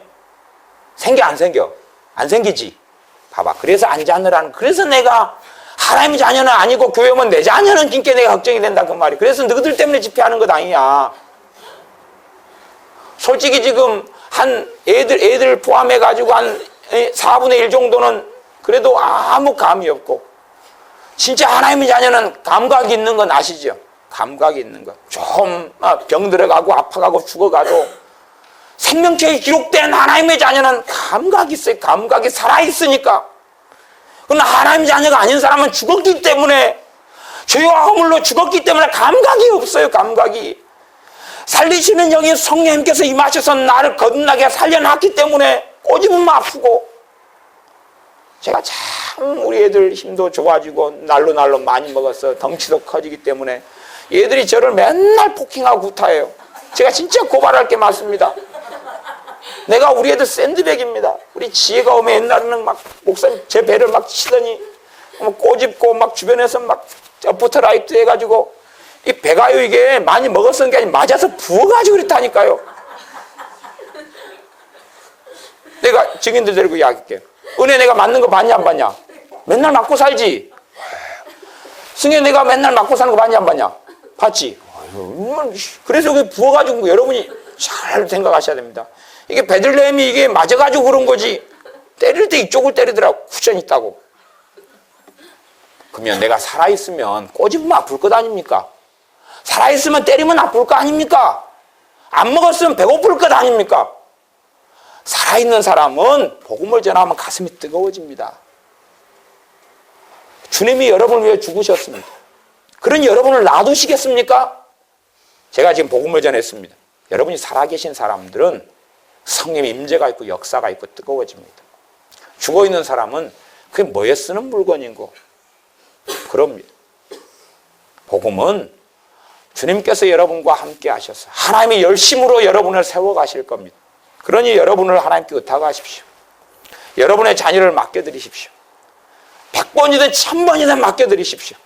생겨 안 생겨? 안 생기지. 봐봐. 그래서 안 자녀라는. 그래서 내가 하나님의 자녀는 아니고 교회 오면 내 자녀는 진짜 내가 걱정이 된다 그 말이. 그래서 너희들 때문에 집회하는 것 아니야. 솔직히 지금 한 애들 포함해 가지고 한 4분의 1 정도는 그래도 아무 감이 없고 진짜 하나님의 자녀는 감각이 있는 건 아시죠? 감각이 있는 것. 좀 병 들어가고 아파가고 죽어가도 생명체에 기록된 하나님의 자녀는 감각이 있어요. 감각이 살아있으니까. 그러나 하나님의 자녀가 아닌 사람은 죽었기 때문에 죄와 허물로 죽었기 때문에 감각이 없어요. 감각이. 살리시는 영이 성령님께서 임하셔서 나를 거듭나게 살려놨기 때문에 꼬집으면 아프고 제가 참 우리 애들 힘도 좋아지고 날로 많이 먹어서 덩치도 커지기 때문에 얘들이 저를 맨날 폭행하고 구타해요. 제가 진짜 고발할 게 많습니다. 내가 우리 애들 샌드백입니다. 우리 지혜가 오면 옛날에는 막 목사님 제 배를 막 치더니 꼬집고 막 주변에서 막 어퍼터라이트 해가지고 이 배가요 이게 많이 먹었던 게 아니라 맞아서 부어가지고 그랬다니까요. 내가 증인들 데리고 이야기할게요. 은혜 내가 맞는 거 봤냐 안 봤냐? 맨날 맞고 살지. 승혜 내가 맨날 맞고 사는 거 봤냐 안 봤냐? 봤지. 그래서 그게 부어가지고 여러분이 잘 생각하셔야 됩니다. 이게 베들레헴이 이게 맞아가지고 그런 거지. 때릴 때 이쪽을 때리더라고. 쿠션 있다고. 그러면 내가 살아있으면 꼬집으면 아플 것 아닙니까? 살아있으면 때리면 아플 거 아닙니까? 안 먹었으면 배고플 것 아닙니까? 살아있는 사람은 복음을 전하면 가슴이 뜨거워집니다. 주님이 여러분을 위해 죽으셨습니다. 그런 여러분을 놔두시겠습니까? 제가 지금 복음을 전했습니다. 여러분이 살아계신 사람들은 성령의 임재가 있고 역사가 있고 뜨거워집니다. 죽어있는 사람은 그게 뭐에 쓰는 물건인고 그럽니다. 복음은 주님께서 여러분과 함께 하셔서 하나님이 열심으로 여러분을 세워가실 겁니다. 그러니 여러분을 하나님께 의탁하십시오. 여러분의 자녀를 맡겨드리십시오. 100번이든 1000번이든 맡겨드리십시오.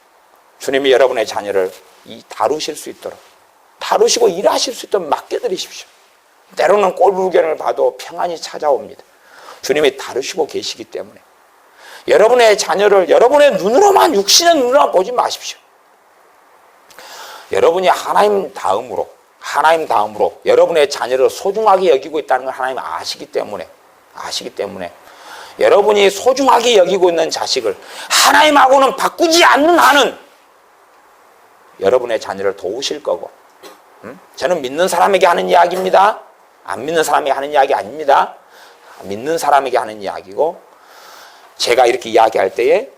주님이 여러분의 자녀를 다루실 수 있도록, 다루시고 일하실 수 있도록 맡겨드리십시오. 때로는 꼴불견을 봐도 평안이 찾아옵니다. 주님이 다루시고 계시기 때문에 여러분의 자녀를 여러분의 눈으로만, 육신의 눈으로만 보지 마십시오. 여러분이 하나님 다음으로 여러분의 자녀를 소중하게 여기고 있다는 걸 하나님 아시기 때문에 여러분이 소중하게 여기고 있는 자식을 하나님하고는 바꾸지 않는 한은 여러분의 자녀를 도우실 거고, 저는 믿는 사람에게 하는 이야기입니다. 안 믿는 사람에게 하는 이야기 아닙니다. 믿는 사람에게 하는 이야기고, 제가 이렇게 이야기할 때에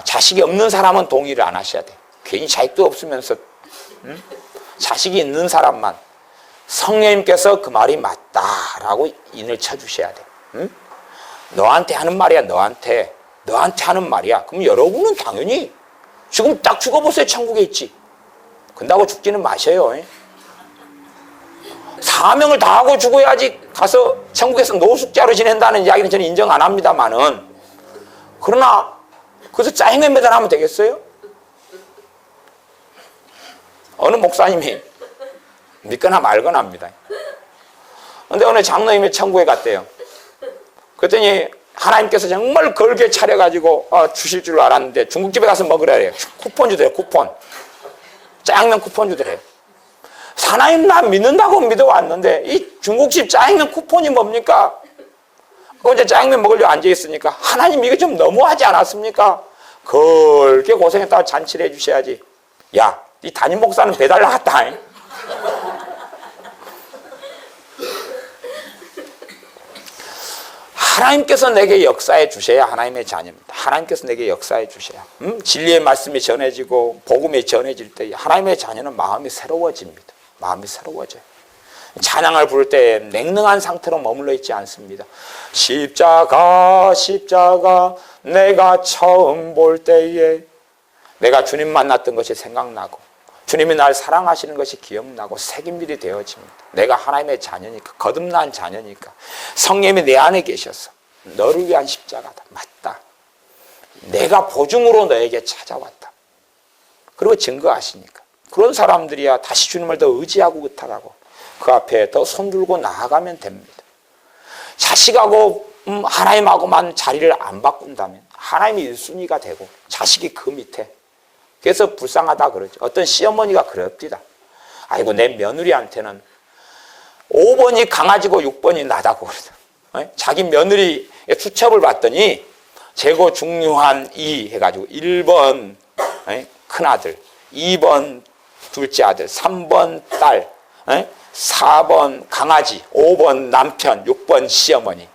자식이 없는 사람은 동의를 안 하셔야 돼요. 괜히 자식도 없으면서 자식이 있는 사람만 성령님께서 그 말이 맞다라고 인을 쳐주셔야 돼요. 너한테 하는 말이야. 너한테 하는 말이야. 그럼 여러분은 당연히 지금 딱 죽어보세요. 천국에 있지. 근다고 죽지는 마셔요. 사명을 다하고 죽어야지 가서 천국에서 노숙자로 지낸다는 이야기는 저는 인정 안 합니다만은, 그러나 그래서 짜증내 매달하면 되겠어요? 어느 목사님이 믿거나 말거나 합니다. 그런데 어느 장로님이 천국에 갔대요. 그랬더니 하나님께서 정말 걸게 차려가지고 주실 줄 알았는데 중국집에 가서 먹으래요. 쿠폰 주더래요. 쿠폰. 짜장면 쿠폰 주더래요. 하나님 나 믿는다고 믿어왔는데 이 중국집 짜장면 쿠폰이 뭡니까? 혼자 짜장면 먹으려고 앉아있으니까 하나님 이거 좀 너무하지 않았습니까? 그렇게 고생했다고 잔치를 해주셔야지. 야, 이 담임 목사는 배달 나갔다. 하나님께서 내게 역사해 주셔야 하나님의 자녀입니다. 하나님께서 내게 역사해 주셔야 진리의 말씀이 전해지고 복음이 전해질 때 하나님의 자녀는 마음이 새로워집니다. 마음이 새로워져요. 찬양을 부를 때 냉랭한 상태로 머물러 있지 않습니다. 십자가 내가 처음 볼 때에 내가 주님 만났던 것이 생각나고 주님이 날 사랑하시는 것이 기억나고 새김질이 되어집니다. 내가 하나님의 자녀니까, 거듭난 자녀니까 성령님이 내 안에 계셔서 너를 위한 십자가다. 맞다. 내가 보증으로 너에게 찾아왔다. 그리고 증거하시니까 그런 사람들이야 다시 주님을 더 의지하고 의탁하고 그 앞에 더 손들고 나아가면 됩니다. 자식하고 하나님하고만 자리를 안 바꾼다면 하나님이 1순위가 되고 자식이 그 밑에, 그래서 불쌍하다 그러죠. 어떤 시어머니가 그럽니다. 아이고 내 며느리한테는 5번이 강아지고 6번이 나다고 그러죠. 자기 며느리 수첩을 봤더니 재고 중요한 이 해가지고 1번 큰아들, 2번 둘째 아들, 3번 딸, 4번 강아지, 5번 남편, 6번 시어머니.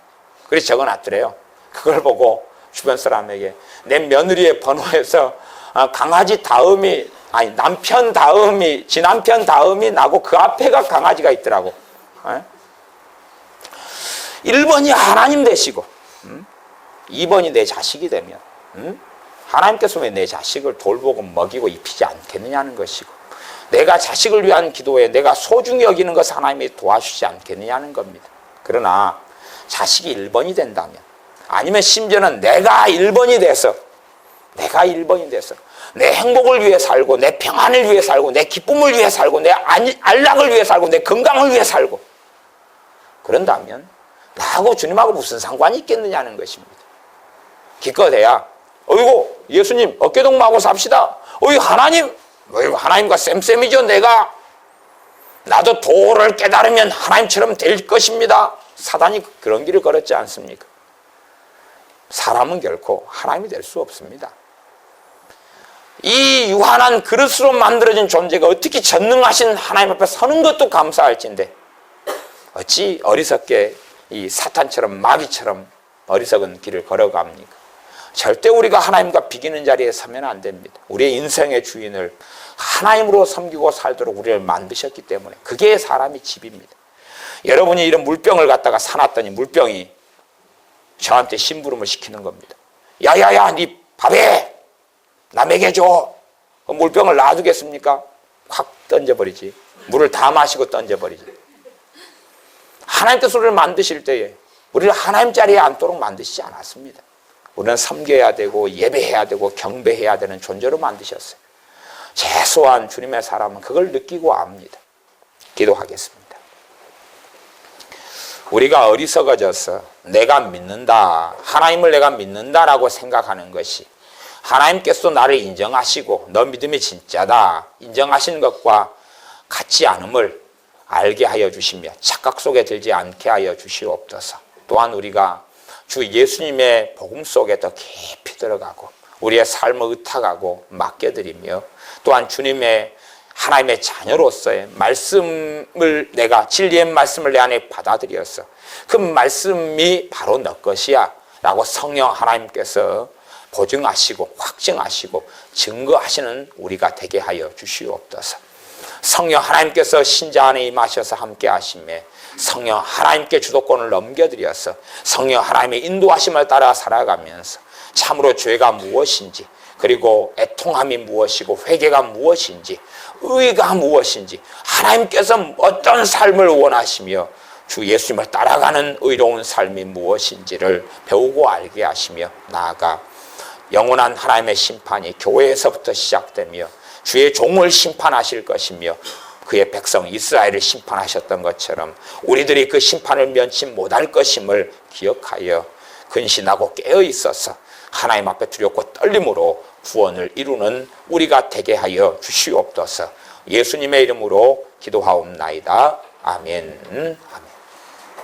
그래서 적어놨더래요. 그걸 보고 주변 사람에게 내 며느리의 번호에서 강아지 다음이, 아니 남편 다음이, 지남편 다음이 나고 그 앞에가 강아지가 있더라고. 1번이 하나님 되시고 2번이 내 자식이 되면 하나님께서 왜 내 자식을 돌보고 먹이고 입히지 않겠느냐는 것이고, 내가 자식을 위한 기도에 내가 소중히 여기는 것을 하나님이 도와주지 않겠느냐는 겁니다. 그러나 자식이 1번이 된다면, 아니면 심지어는 내가 1번이 돼서 내 행복을 위해 살고 내 평안을 위해 살고 내 기쁨을 위해 살고 내 안락을 위해 살고 내 건강을 위해 살고 그런다면 나하고 주님하고 무슨 상관이 있겠느냐는 것입니다. 기껏해야 어이구 예수님 어깨동무하고 삽시다. 어이 하나님과 쌤쌤이죠. 나도 도를 깨달으면 하나님처럼 될 것입니다. 사단이 그런 길을 걸었지 않습니까? 사람은 결코 하나님이 될 수 없습니다. 이 유한한 그릇으로 만들어진 존재가 어떻게 전능하신 하나님 앞에 서는 것도 감사할진데 어찌 어리석게 이 사탄처럼 마귀처럼 어리석은 길을 걸어갑니까? 절대 우리가 하나님과 비기는 자리에 서면 안 됩니다. 우리의 인생의 주인을 하나님으로 섬기고 살도록 우리를 만드셨기 때문에 그게 사람의 집입니다. 여러분이 이런 물병을 갖다가 사놨더니 물병이 저한테 심부름을 시키는 겁니다. 야야야, 네 밥에 남에게 줘. 물병을 놔두겠습니까? 확 던져버리지. 물을 다 마시고 던져버리지. 하나님께서 우리를 만드실 때에 우리를 하나님 자리에 앉도록 만드시지 않았습니다. 우리는 섬겨야 되고 예배해야 되고 경배해야 되는 존재로 만드셨어요. 최소한 주님의 사람은 그걸 느끼고 압니다. 기도하겠습니다. 우리가 어리석어져서 내가 믿는다, 하나님을 내가 믿는다라고 생각하는 것이 하나님께서 나를 인정하시고 너 믿음이 진짜다 인정하시는 것과 같지 않음을 알게 하여 주시며 착각 속에 들지 않게 하여 주시옵소서. 또한 우리가 주 예수님의 복음 속에 더 깊이 들어가고 우리의 삶을 의탁하고 맡겨드리며 또한 주님의 하나님의 자녀로서의 말씀을 내가 진리의 말씀을 내 안에 받아들여서 그 말씀이 바로 너 것이야 라고 성령 하나님께서 보증하시고 확증하시고 증거하시는 우리가 되게 하여 주시옵소서. 성령 하나님께서 신자 안에 임하셔서 함께 하시며 성령 하나님께 주도권을 넘겨드려서 성령 하나님의 인도하심을 따라 살아가면서 참으로 죄가 무엇인지 그리고 애통함이 무엇이고 회개가 무엇인지 의가 무엇인지 하나님께서 어떤 삶을 원하시며 주 예수님을 따라가는 의로운 삶이 무엇인지를 배우고 알게 하시며 나아가 영원한 하나님의 심판이 교회에서부터 시작되며 주의 종을 심판하실 것이며 그의 백성 이스라엘을 심판하셨던 것처럼 우리들이 그 심판을 면치 못할 것임을 기억하여 근신하고 깨어 있어서 하나님 앞에 두렵고 떨림으로 구원을 이루는 우리가 되게 하여 주시옵소서. 예수님의 이름으로 기도하옵나이다. 아멘. 아멘.